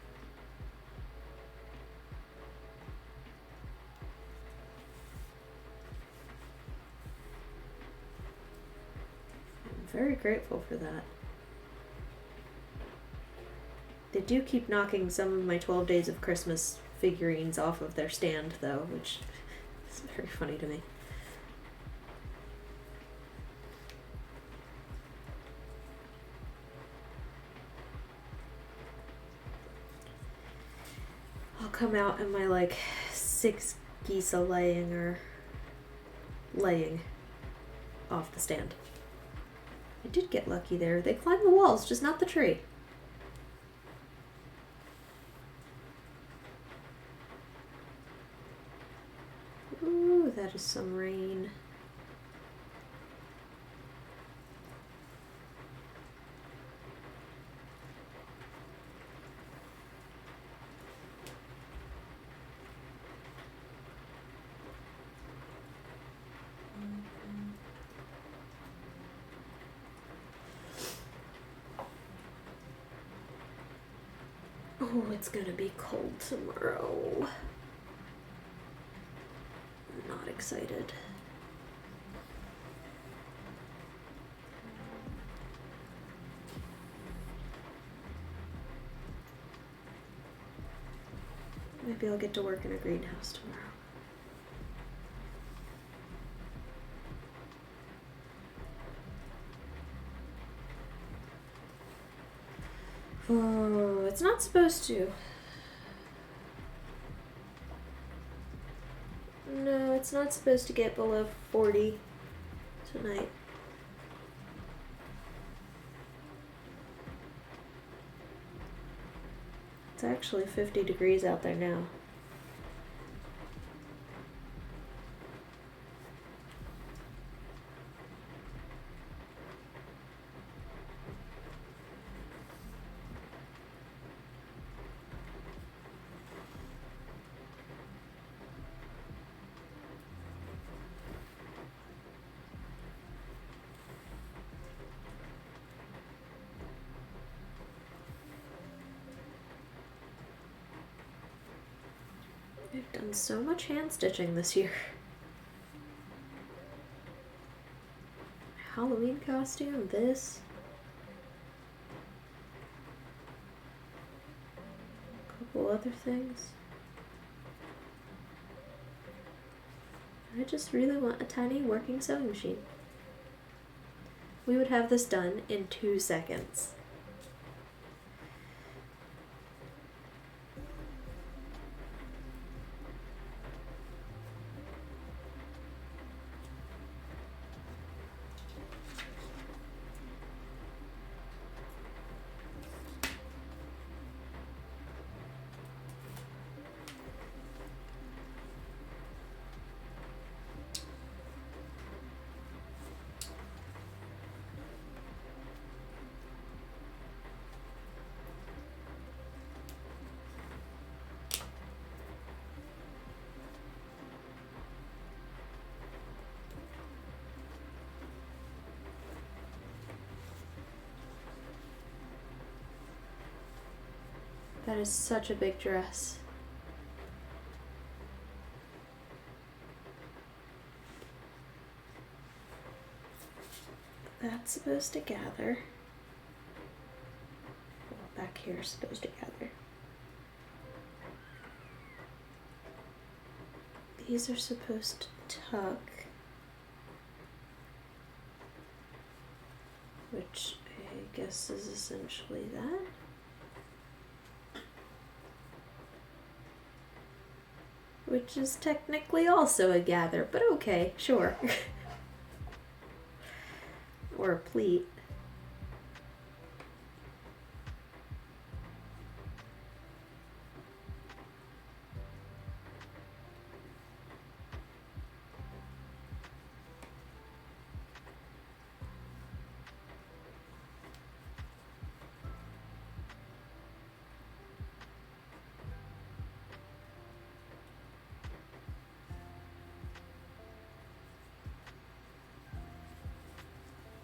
Very grateful for that. They do keep knocking some of my 12 Days of Christmas figurines off of their stand, though, which is very funny to me. come out and my like 6 geese laying or laying off the stand. I did get lucky there. They climbed the walls, just not the tree. Ooh, that is some rain. Oh, it's gonna be cold tomorrow. I'm not excited. Maybe I'll get to work in a greenhouse tomorrow. Oh, it's not supposed to. No, it's not supposed to get below 40 tonight. It's actually 50 degrees out there now. I've done so much hand stitching this year. Halloween costume, this. A couple other things. I just really want a tiny working sewing machine. We would have this done in 2 seconds. That is such a big dress. That's supposed to gather. Well, back here is supposed to gather. These are supposed to tuck. Which I guess is essentially that. Which is technically also a gather, but okay, sure. Or a pleat.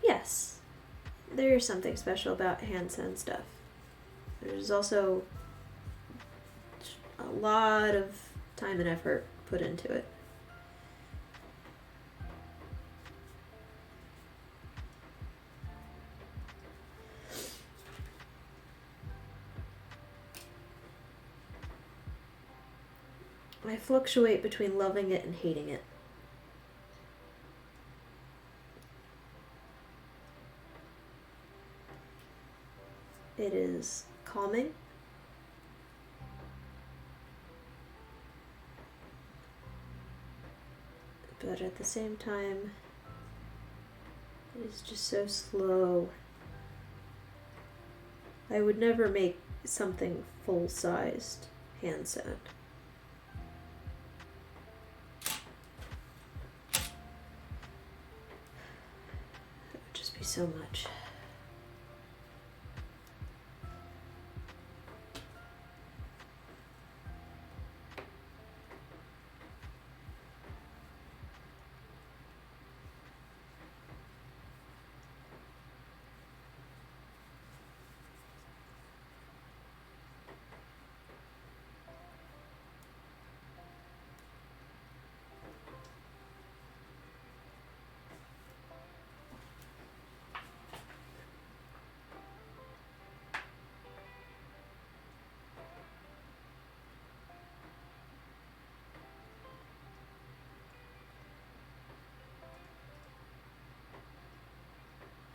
Yes, there's something special about hand sewn stuff. There's also a lot of time and effort put into it. I fluctuate between loving it and hating it. It is calming. but at the same time, it is just so slow. I would never make something full-sized hand sewn. It would just be so much.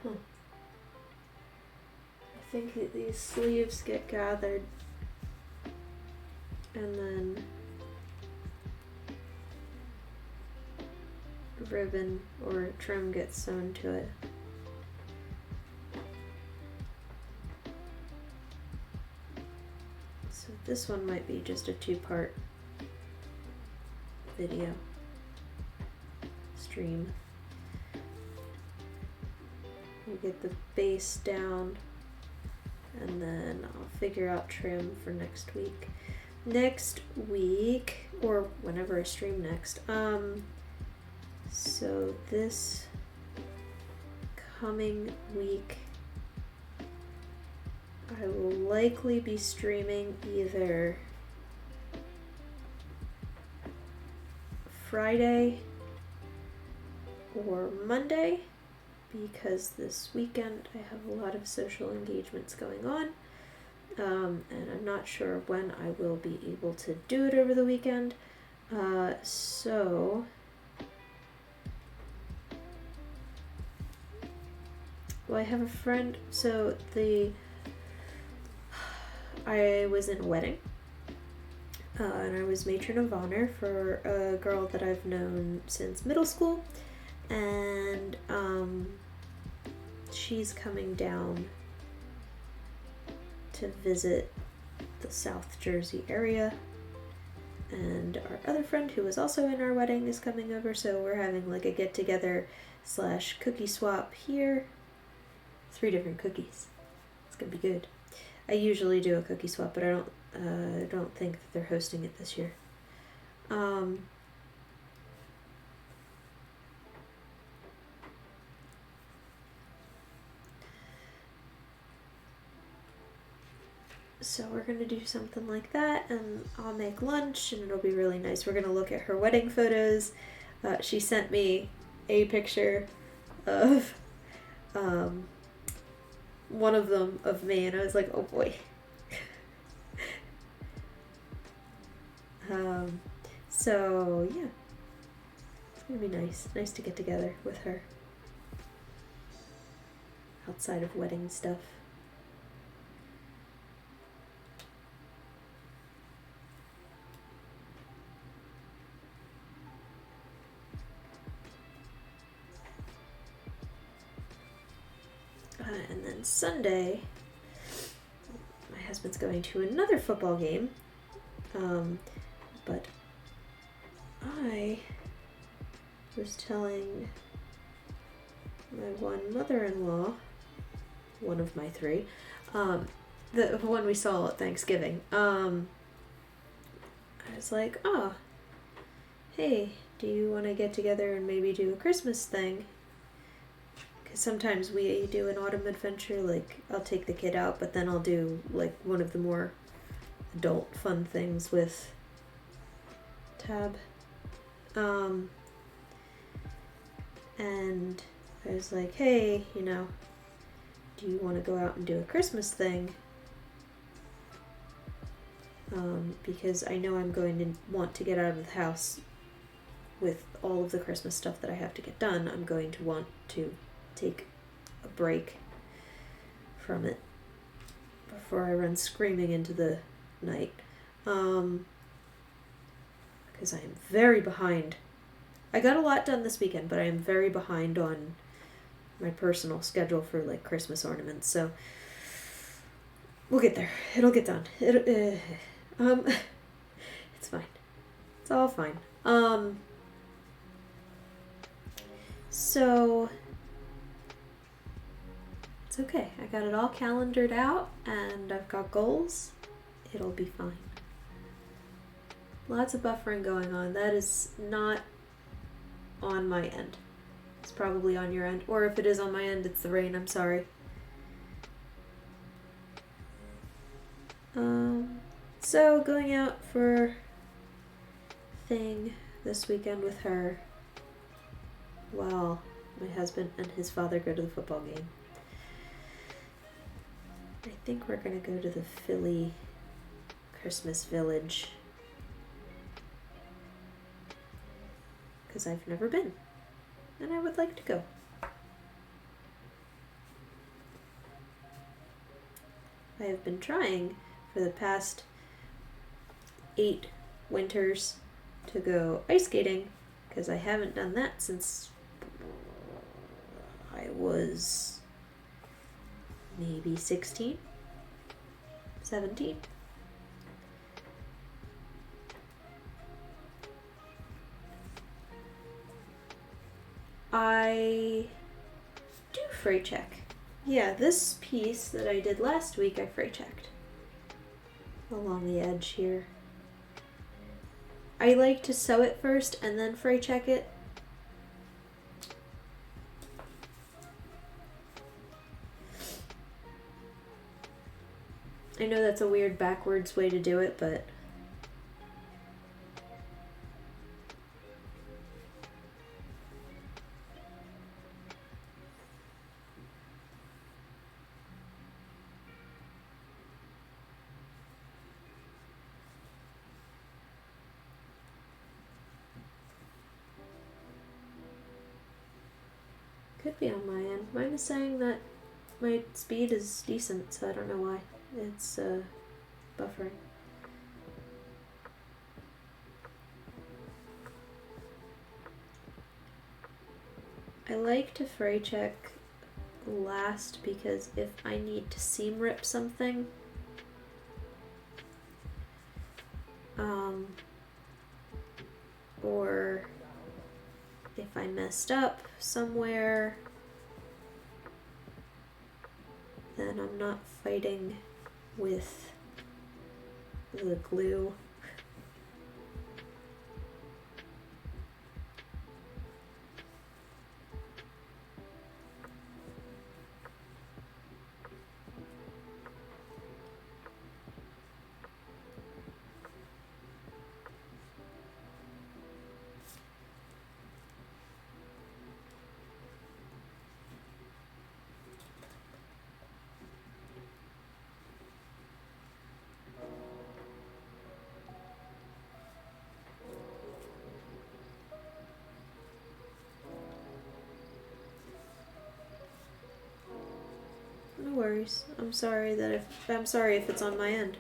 I think that these sleeves get gathered and then ribbon or trim gets sewn to it. So this one might be just a 2-part video stream. We'll get the base down and then I'll figure out trim for next week. Next week, or whenever I stream next, so this coming week I will likely be streaming either Friday or Monday, because this weekend I have a lot of social engagements going on, and I'm not sure when I will be able to do it over the weekend. So well, I have a friend, so I was in a wedding, and I was matron of honor for a girl that I've known since middle school, and she's coming down to visit the South Jersey area, and our other friend who was also in our wedding is coming over, so we're having like a get-together / cookie swap here. 3 different cookies. It's gonna be good. I usually do a cookie swap, but I don't think that they're hosting it this year. So we're gonna do something like that, and I'll make lunch, and it'll be really nice. We're gonna look at her wedding photos. She sent me a picture of one of them of me, and I was like, oh boy. So yeah, it's gonna be nice to get together with her outside of wedding stuff. And then Sunday, my husband's going to another football game, but I was telling my one mother-in-law, one of my 3, the one we saw at Thanksgiving, I was like, oh, hey, do you want to get together and maybe do a Christmas thing? Sometimes we do an autumn adventure, like I'll take the kid out, but then I'll do like one of the more adult fun things with Tab. And I was like, hey, do you want to go out and do a Christmas thing? Because I know I'm going to want to get out of the house with all of the Christmas stuff that I have to get done. I'm going to want to take a break from it before I run screaming into the night, because I am very behind I got a lot done this weekend, but I am very behind on my personal schedule for like Christmas ornaments, so we'll get there. It'll get done. It's fine. It's all fine. So it's okay. I got it all calendared out and I've got goals. It'll be fine. Lots of buffering going on. That is not on my end. It's probably on your end. Or if it is on my end, it's the rain. I'm sorry. So going out for thing this weekend with her while my husband and his father go to the football game. I think we're gonna go to the Philly Christmas Village because I've never been and I would like to go. I have been trying for the past 8 winters to go ice skating because I haven't done that since I was maybe 16, 17. I do freight check. Yeah, this piece that I did last week I freight checked along the edge here. I like to sew it first and then freight check it. I know that's a weird backwards way to do it, but could be on my end. Mine is saying that my speed is decent, so I don't know why. It's buffering. I like to fray check last because if I need to seam rip something, or if I messed up somewhere, then I'm not fighting with the glue. No worries. I'm sorry if it's on my end.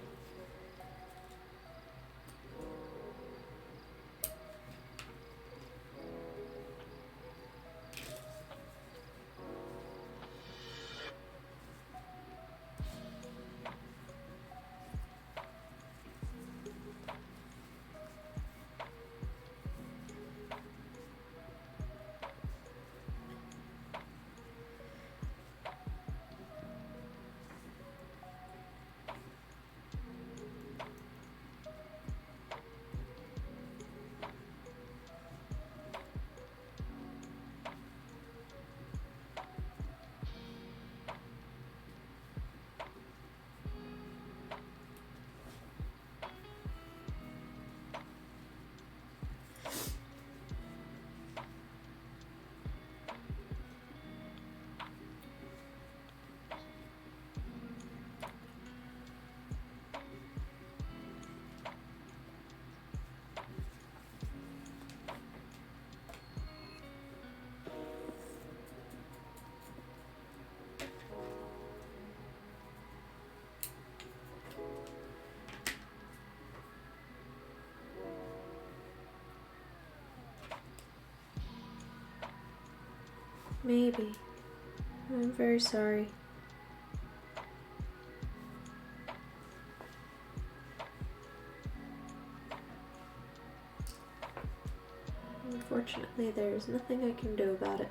Maybe. I'm very sorry. Unfortunately, there's nothing I can do about it.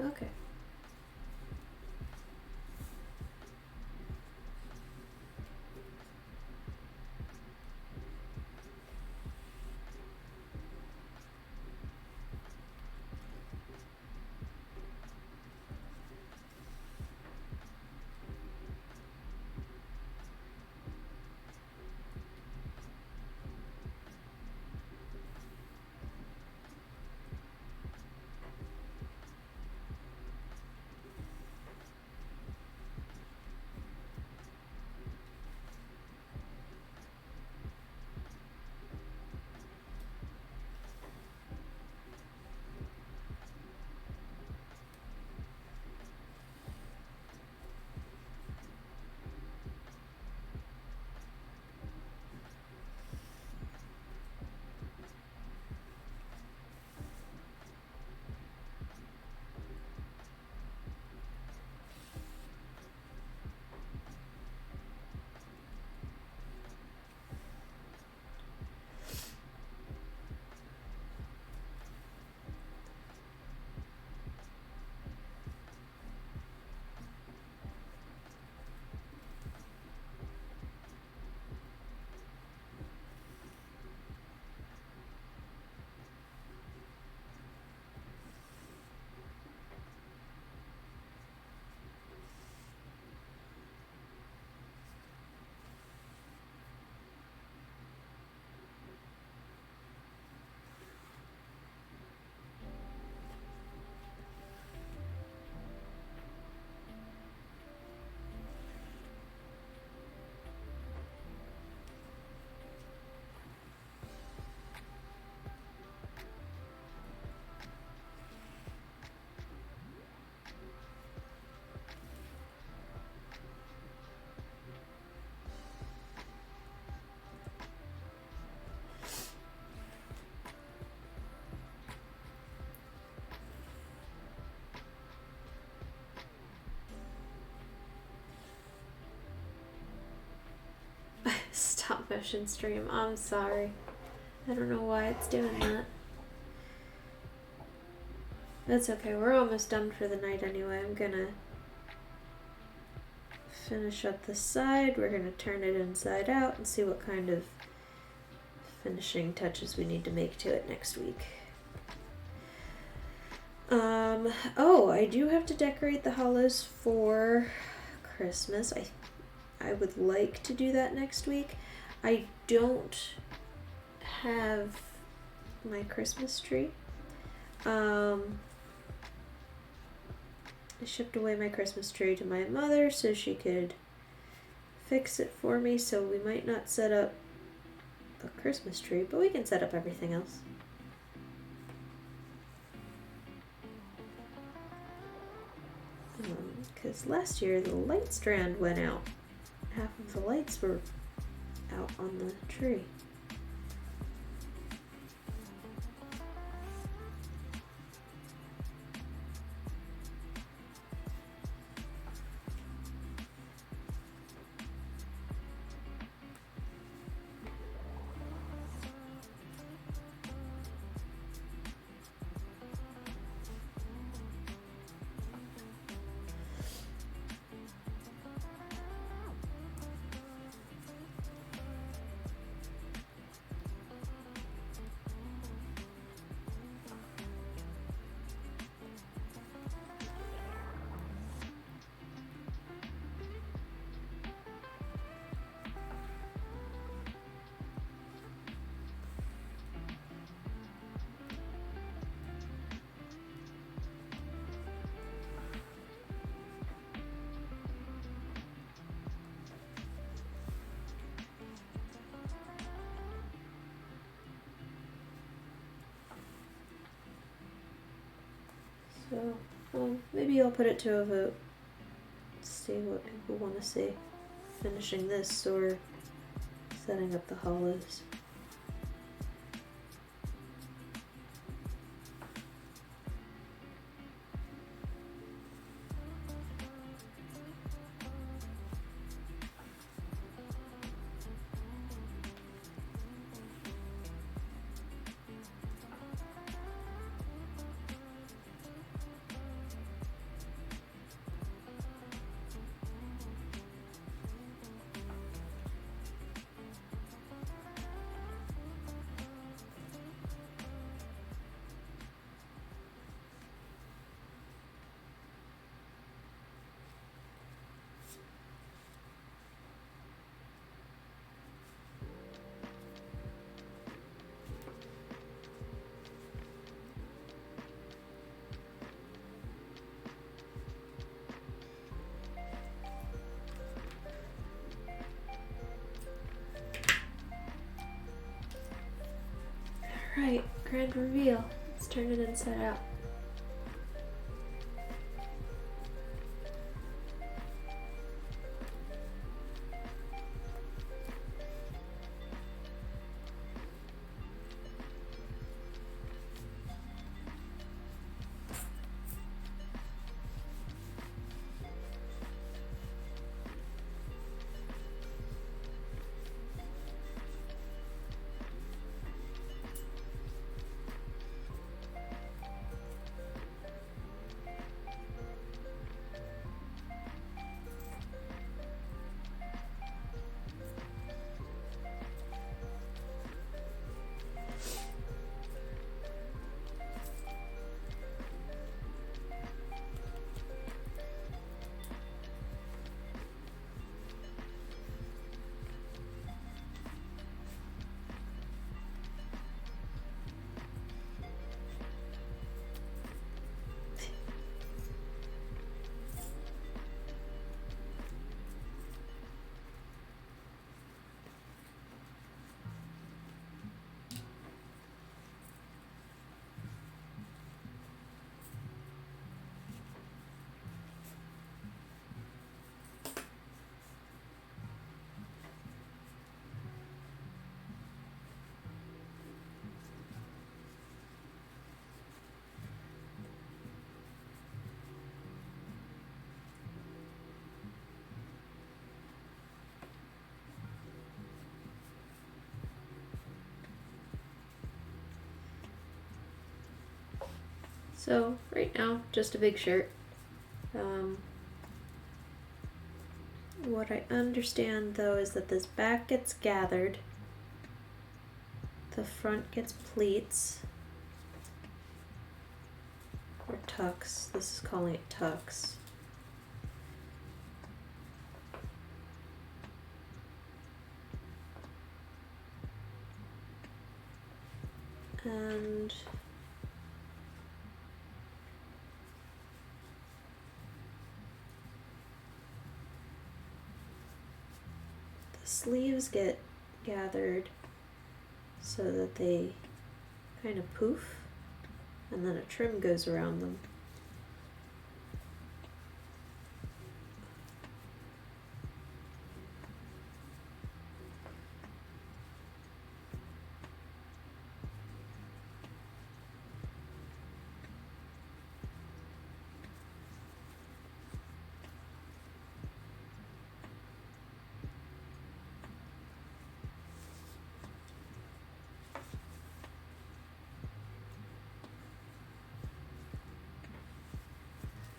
Okay. Stop motion stream. I'm sorry. I don't know why it's doing that. That's okay. We're almost done for the night anyway. I'm gonna finish up this side. We're gonna turn it inside out and see what kind of finishing touches we need to make to it next week. Oh, I do have to decorate the hollows for Christmas. I would like to do that next week. I don't have my Christmas tree. I shipped away my Christmas tree to my mother so she could fix it for me, so we might not set up the Christmas tree, but we can set up everything else. Because last year the light strand went out. Half of the lights were out on the tree. So, maybe I'll put it to a vote. See what people want to see. Finishing this or setting up the hollows. Alright, grand reveal. Let's turn it inside out. So right now, just a big shirt. What I understand though is that this back gets gathered, the front gets pleats, or tucks. This is calling it tucks. And sleeves get gathered so that they kind of poof, and then a trim goes around them.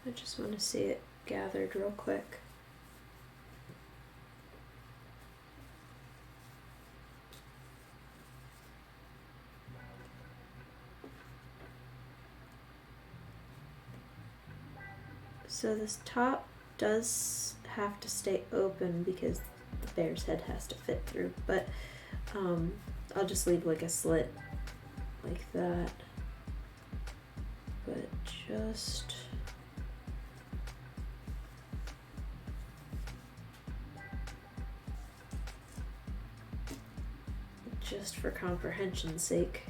I just want to see it gathered real quick. So this top does have to stay open because the bear's head has to fit through, but I'll just leave like a slit like that, but just for comprehension's sake.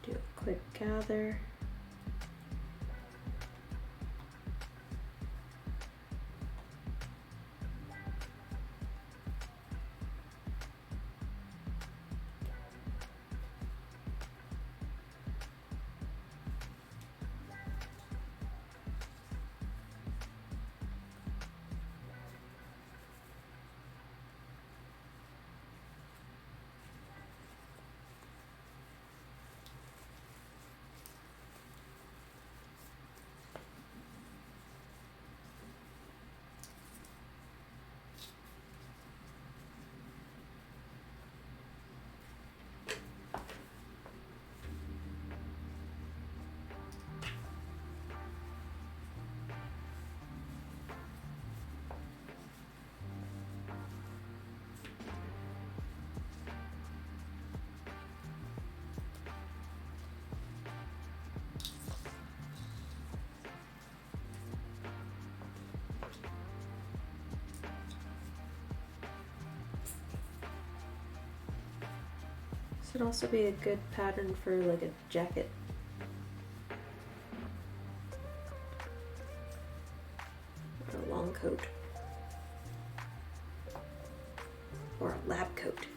Do a quick gather. This would also be a good pattern for like a jacket. Or a long coat. Or a lab coat.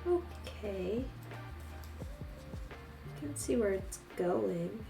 Okay. I can see where it's going.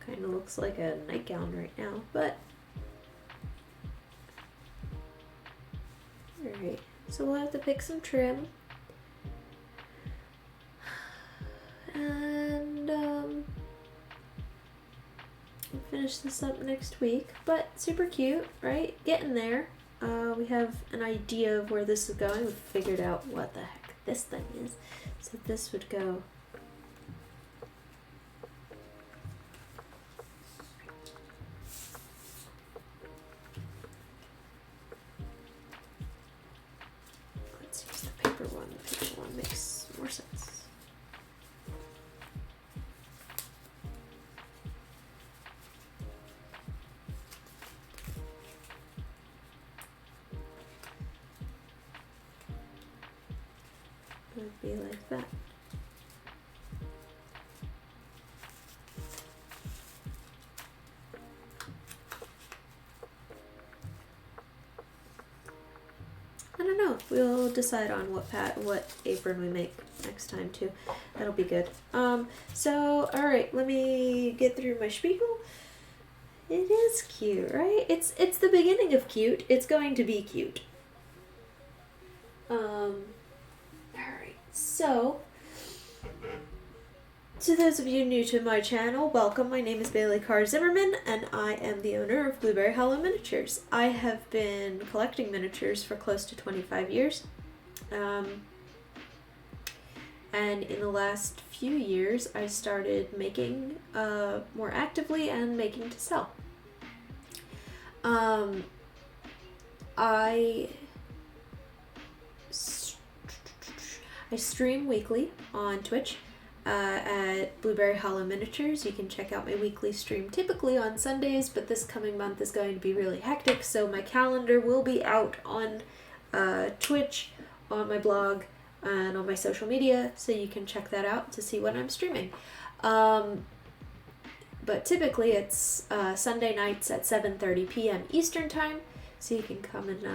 Kind of looks like a nightgown right now, but alright, so we'll have to pick some trim and finish this up next week. But super cute, right? Getting there. We have an idea of where this is going. We've figured out what the heck this thing is. So this would go one. The paper one makes more sense. It would be like that. I don't know. We'll decide on what apron we make next time too. That'll be good. So all right, let me get through my spiegel. It is cute, right? It's the beginning of cute. It's going to be cute. All right. So, to those of you new to my channel, welcome. My name is Bailey Carr Zimmerman, and I am the owner of Blueberry Hollow Miniatures. I have been collecting miniatures for close to 25 years. And in the last few years, I started making more actively and making to sell. I stream weekly on Twitch at Blueberry Hollow Miniatures. You can check out my weekly stream typically on Sundays, but this coming month is going to be really hectic, so my calendar will be out on Twitch, on my blog, and on my social media, so you can check that out to see when I'm streaming. But typically it's Sunday nights at 7:30 p.m. Eastern Time, so you can come and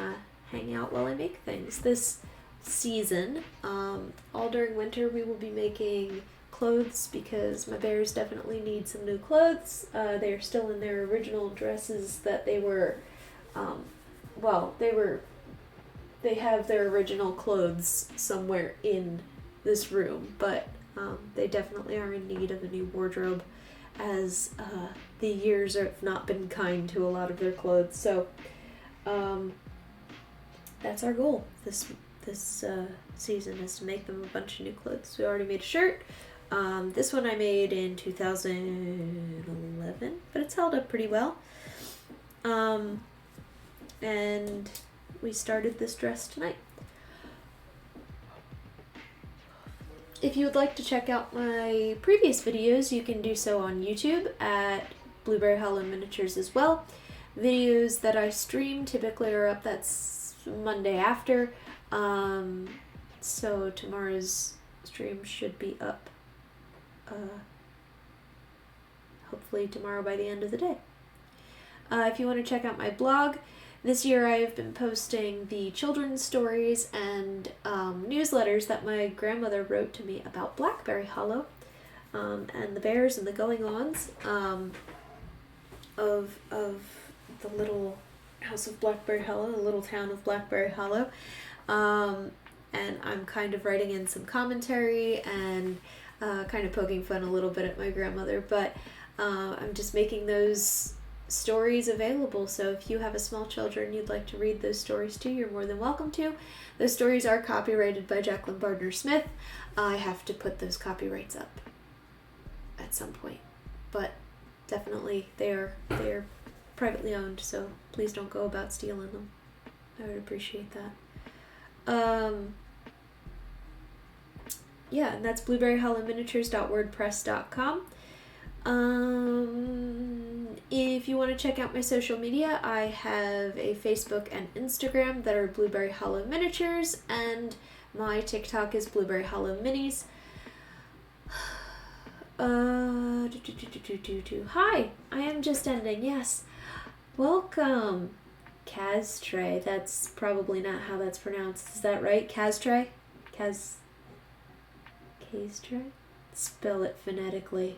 hang out while I make things. This season, all during winter, we will be making clothes because my bears definitely need some new clothes. They are still in their original dresses that they were, they have their original clothes somewhere in this room, but they definitely are in need of a new wardrobe as the years have not been kind to a lot of their clothes. So that's our goal this season, is to make them a bunch of new clothes. We already made a shirt. This one I made in 2011, but it's held up pretty well. And we started this dress tonight. If you would like to check out my previous videos, you can do so on YouTube at Blueberry Hollow Miniatures as well. Videos that I stream typically are up, that's Monday after. So tomorrow's stream should be up hopefully tomorrow by the end of the day. If you want to check out my blog, this year I have been posting the children's stories and newsletters that my grandmother wrote to me about Blackberry Hollow and the bears and the going-ons of the little house of Blackberry Hollow, the little town of Blackberry Hollow. And I'm kind of writing in some commentary and kind of poking fun a little bit at my grandmother, but I'm just making those stories available. So if you have a small children you'd like to read those stories to, you're more than welcome to. Those stories are copyrighted by Jacqueline Bardner Smith. I have to put those copyrights up at some point, but definitely they are privately owned, so please don't go about stealing them. I would appreciate that. Yeah, and that's blueberryhollowminiatures.wordpress.com. If you want to check out my social media, I have a Facebook and Instagram that are Blueberry Hollow Miniatures, and my TikTok is Blueberry Hollow Minis. Hi, I am just ending, yes. Welcome, Kaztray. That's probably not how that's pronounced. Is that right? Kaztray? Kaztray? Spell it phonetically.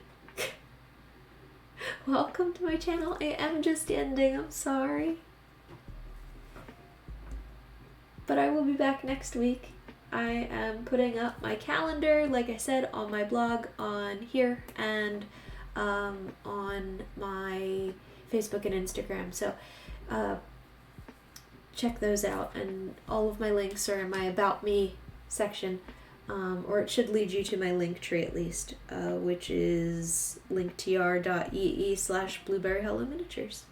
Welcome to my channel. I am just ending. I'm sorry. But I will be back next week. I am putting up my calendar, like I said, on my blog, on here, and on my Facebook and Instagram. So check those out. And all of my links are in my About Me section. Or it should lead you to my link tree at least, which is linktr.ee/blueberryhollowminiatures.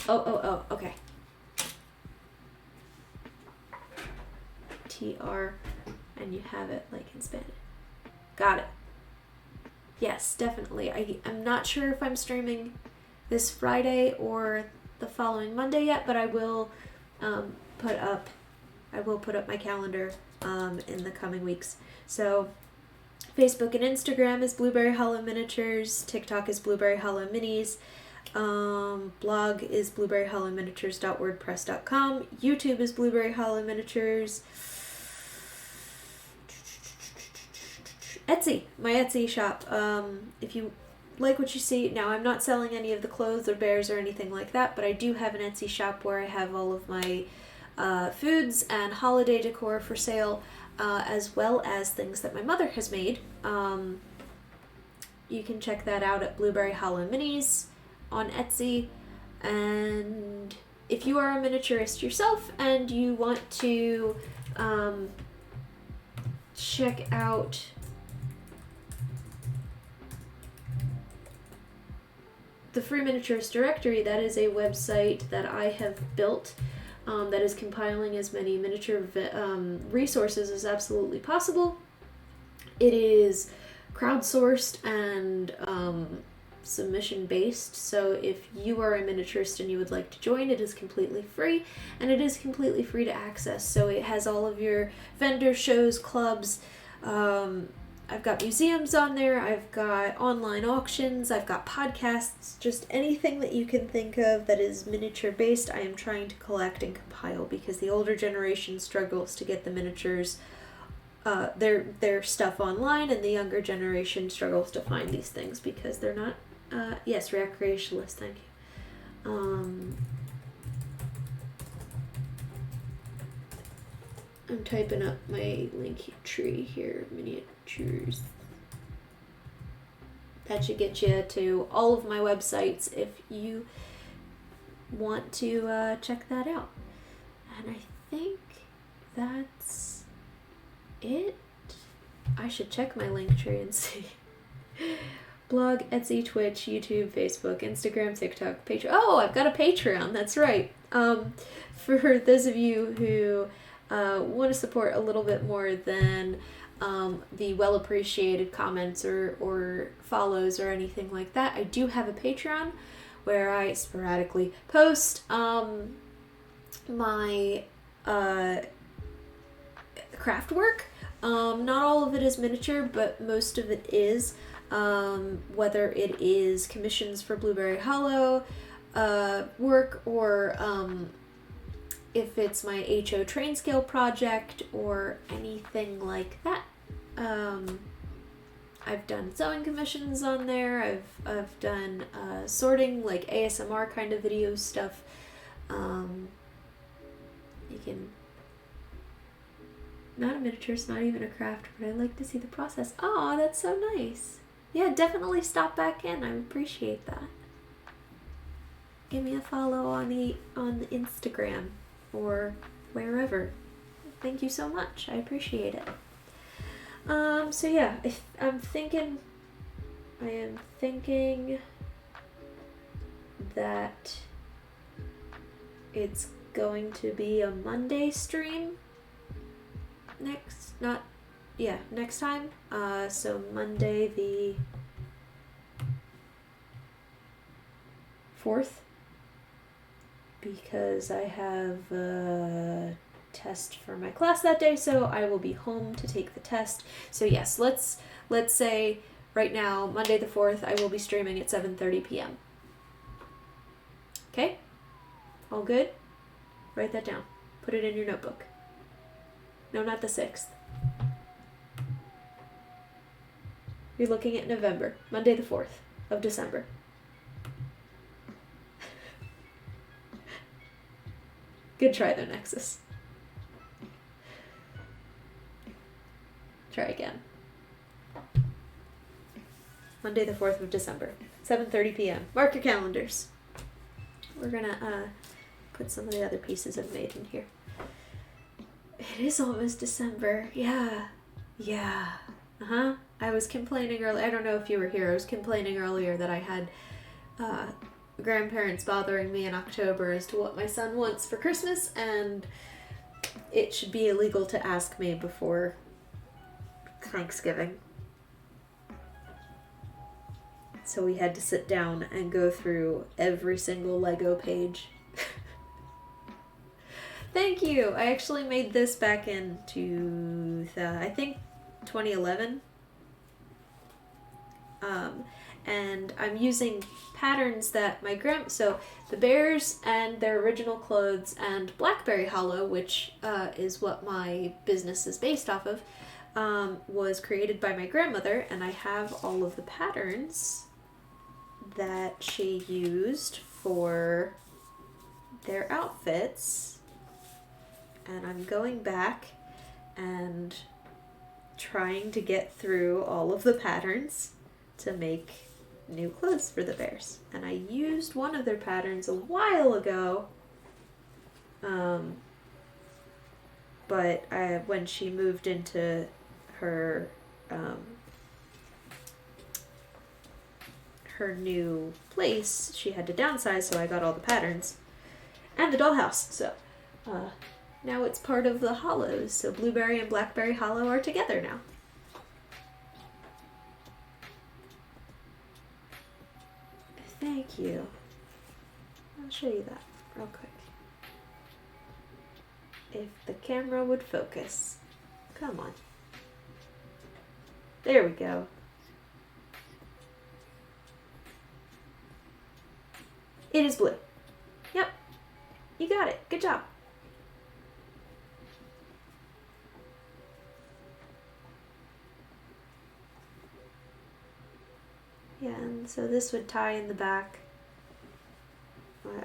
Oh, okay. TR, and you have it like in Spanish. Got it. Yes, definitely. I'm not sure if I'm streaming this Friday or the following Monday yet, but I will put up I will put up my calendar in the coming weeks. So Facebook and Instagram is Blueberry Hollow Miniatures. TikTok is Blueberry Hollow Minis. Blog is blueberryhollowminiatures.wordpress.com. YouTube is Blueberry Hollow Miniatures. Etsy, my Etsy shop. If you like what you see, now I'm not selling any of the clothes or bears or anything like that, but I do have an Etsy shop where I have all of my foods and holiday decor for sale, as well as things that my mother has made. You can check that out at Blueberry Hollow Minis on Etsy. And if you are a miniaturist yourself and you want to check out the Free Miniaturist Directory, that is a website that I have built that is compiling as many miniature resources as absolutely possible. It is crowdsourced and submission based, so if you are a miniaturist and you would like to join, it is completely free, and it is completely free to access. So it has all of your vendor shows, clubs, I've got museums on there, I've got online auctions, I've got podcasts, just anything that you can think of that is miniature based, I am trying to collect and compile, because the older generation struggles to get the miniatures, their stuff online, and the younger generation struggles to find these things because they're not, yes, recreationalists, thank you. I'm typing up my link tree here, miniatures. That should get you to all of my websites if you want to check that out. And I think that's it. I should check my link tree and see. Blog, Etsy, Twitch, YouTube, Facebook, Instagram, TikTok, Patreon. Oh, I've got a Patreon, that's right. For those of you who want to support a little bit more than the well-appreciated comments or follows or anything like that, I do have a Patreon where I sporadically post my craft work. Not all of it is miniature, but most of it is, whether it is commissions for Blueberry Hollow work, or if it's my HO train scale project or anything like that. I've done sewing commissions on there. I've done sorting, like ASMR kind of video stuff. You can, not a miniature, it's not even a craft, but I like to see the process. Oh, that's so nice. Yeah, definitely stop back in. I appreciate that. Give me a follow on the Instagram or wherever. Thank you so much. I appreciate it. So yeah, I am thinking that it's going to be a Monday stream next time. So Monday the 4th, because I have a test for my class that day, so I will be home to take the test. So yes, let's say right now, Monday the 4th, I will be streaming at 7:30 p.m. Okay? All good? Write that down. Put it in your notebook. No, not the 6th. You're looking at November. Monday the 4th of December. Good try though, Nexus. Try again. Monday the 4th of December, 7:30 p.m. Mark your calendars. We're gonna put some of the other pieces I've made in here. It is almost December. Yeah. I was complaining earlier. I don't know if you were here. I was complaining earlier that I had grandparents bothering me in October as to what my son wants for Christmas, and it should be illegal to ask me before Thanksgiving. So we had to sit down and go through every single Lego page Thank you. I actually made this back in I think 2011. And I'm using patterns that my so the bears and their original clothes and Blackberry Hollow, which is what my business is based off of, was created by my grandmother, and I have all of the patterns that she used for their outfits, and I'm going back and trying to get through all of the patterns to make new clothes for the bears. And I used one of their patterns a while ago, but when she moved into her her new place, she had to downsize, so I got all the patterns and the dollhouse. So now it's part of the hollows. So Blueberry and Blackberry Hollow are together now. Thank you. I'll show you that real quick. If the camera would focus. Come on. There we go. It is blue. Yep. You got it. Good job. Yeah, and so this would tie in the back.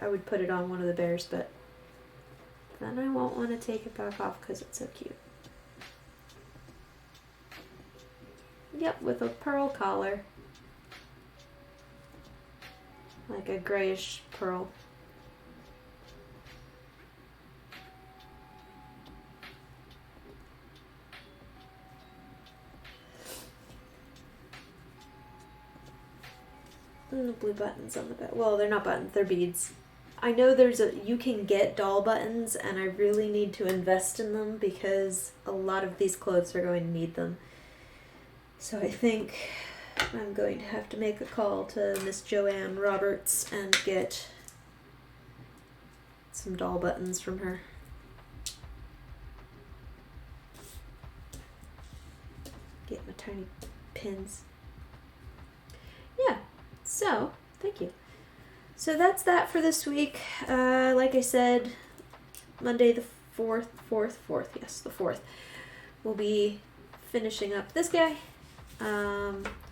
I would put it on one of the bears, but then I won't want to take it back off because it's so cute. Yep, with a pearl collar. Like a grayish pearl. And the blue buttons on the back. Well, they're not buttons, they're beads. I know you can get doll buttons, and I really need to invest in them because a lot of these clothes are going to need them. So I think I'm going to have to make a call to Miss Joanne Roberts and get some doll buttons from her. Get my tiny pins. Yeah, so thank you. So that's that for this week. Like I said, Monday the 4th, yes, the 4th, we'll be finishing up this guy.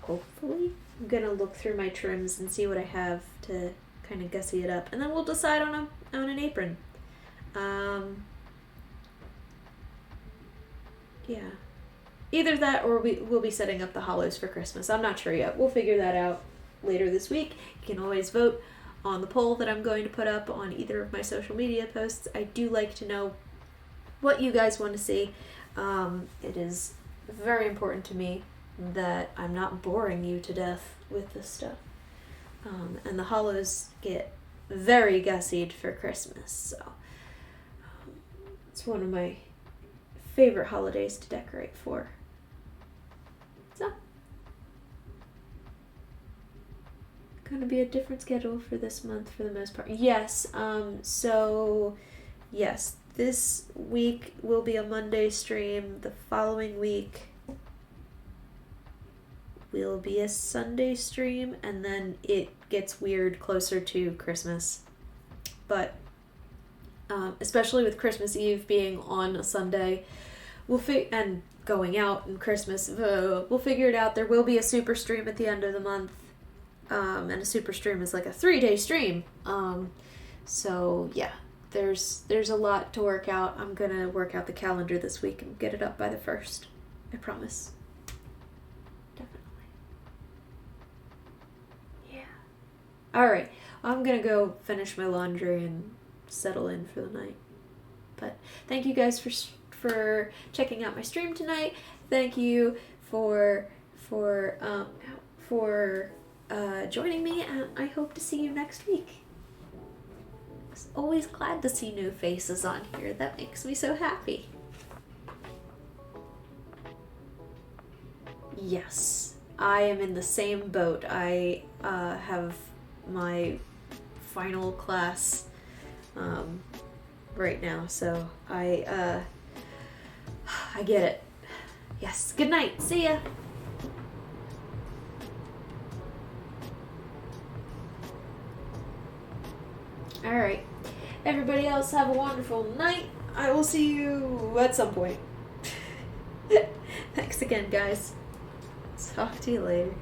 Hopefully. I'm gonna look through my trims and see what I have to kind of gussy it up, and then we'll decide on an apron. Yeah. Either that or we'll be setting up the hollows for Christmas. I'm not sure yet. We'll figure that out later this week. You can always vote on the poll that I'm going to put up on either of my social media posts. I do like to know what you guys want to see. It is very important to me that I'm not boring you to death with this stuff. And the hollows get very gussied for Christmas, so it's one of my favorite holidays to decorate for. So, gonna be a different schedule for this month for the most part. Yes, yes, this week will be a Monday stream. The following week will be a Sunday stream, and then it gets weird closer to Christmas. But especially with Christmas Eve being on a Sunday, and going out and Christmas, we'll figure it out. There will be a super stream at the end of the month, and a super stream is like a 3-day stream. So yeah, there's a lot to work out. I'm gonna work out the calendar this week and get it up by the 1st. I promise. Alright, I'm gonna go finish my laundry and settle in for the night. But thank you guys for checking out my stream tonight. Thank you for joining me, and I hope to see you next week. I'm always glad to see new faces on here. That makes me so happy. Yes, I am in the same boat. I have my final class right now, so I get it. Yes, good night. See ya. Alright. Everybody else have a wonderful night. I will see you at some point. Thanks again, guys. Talk to you later.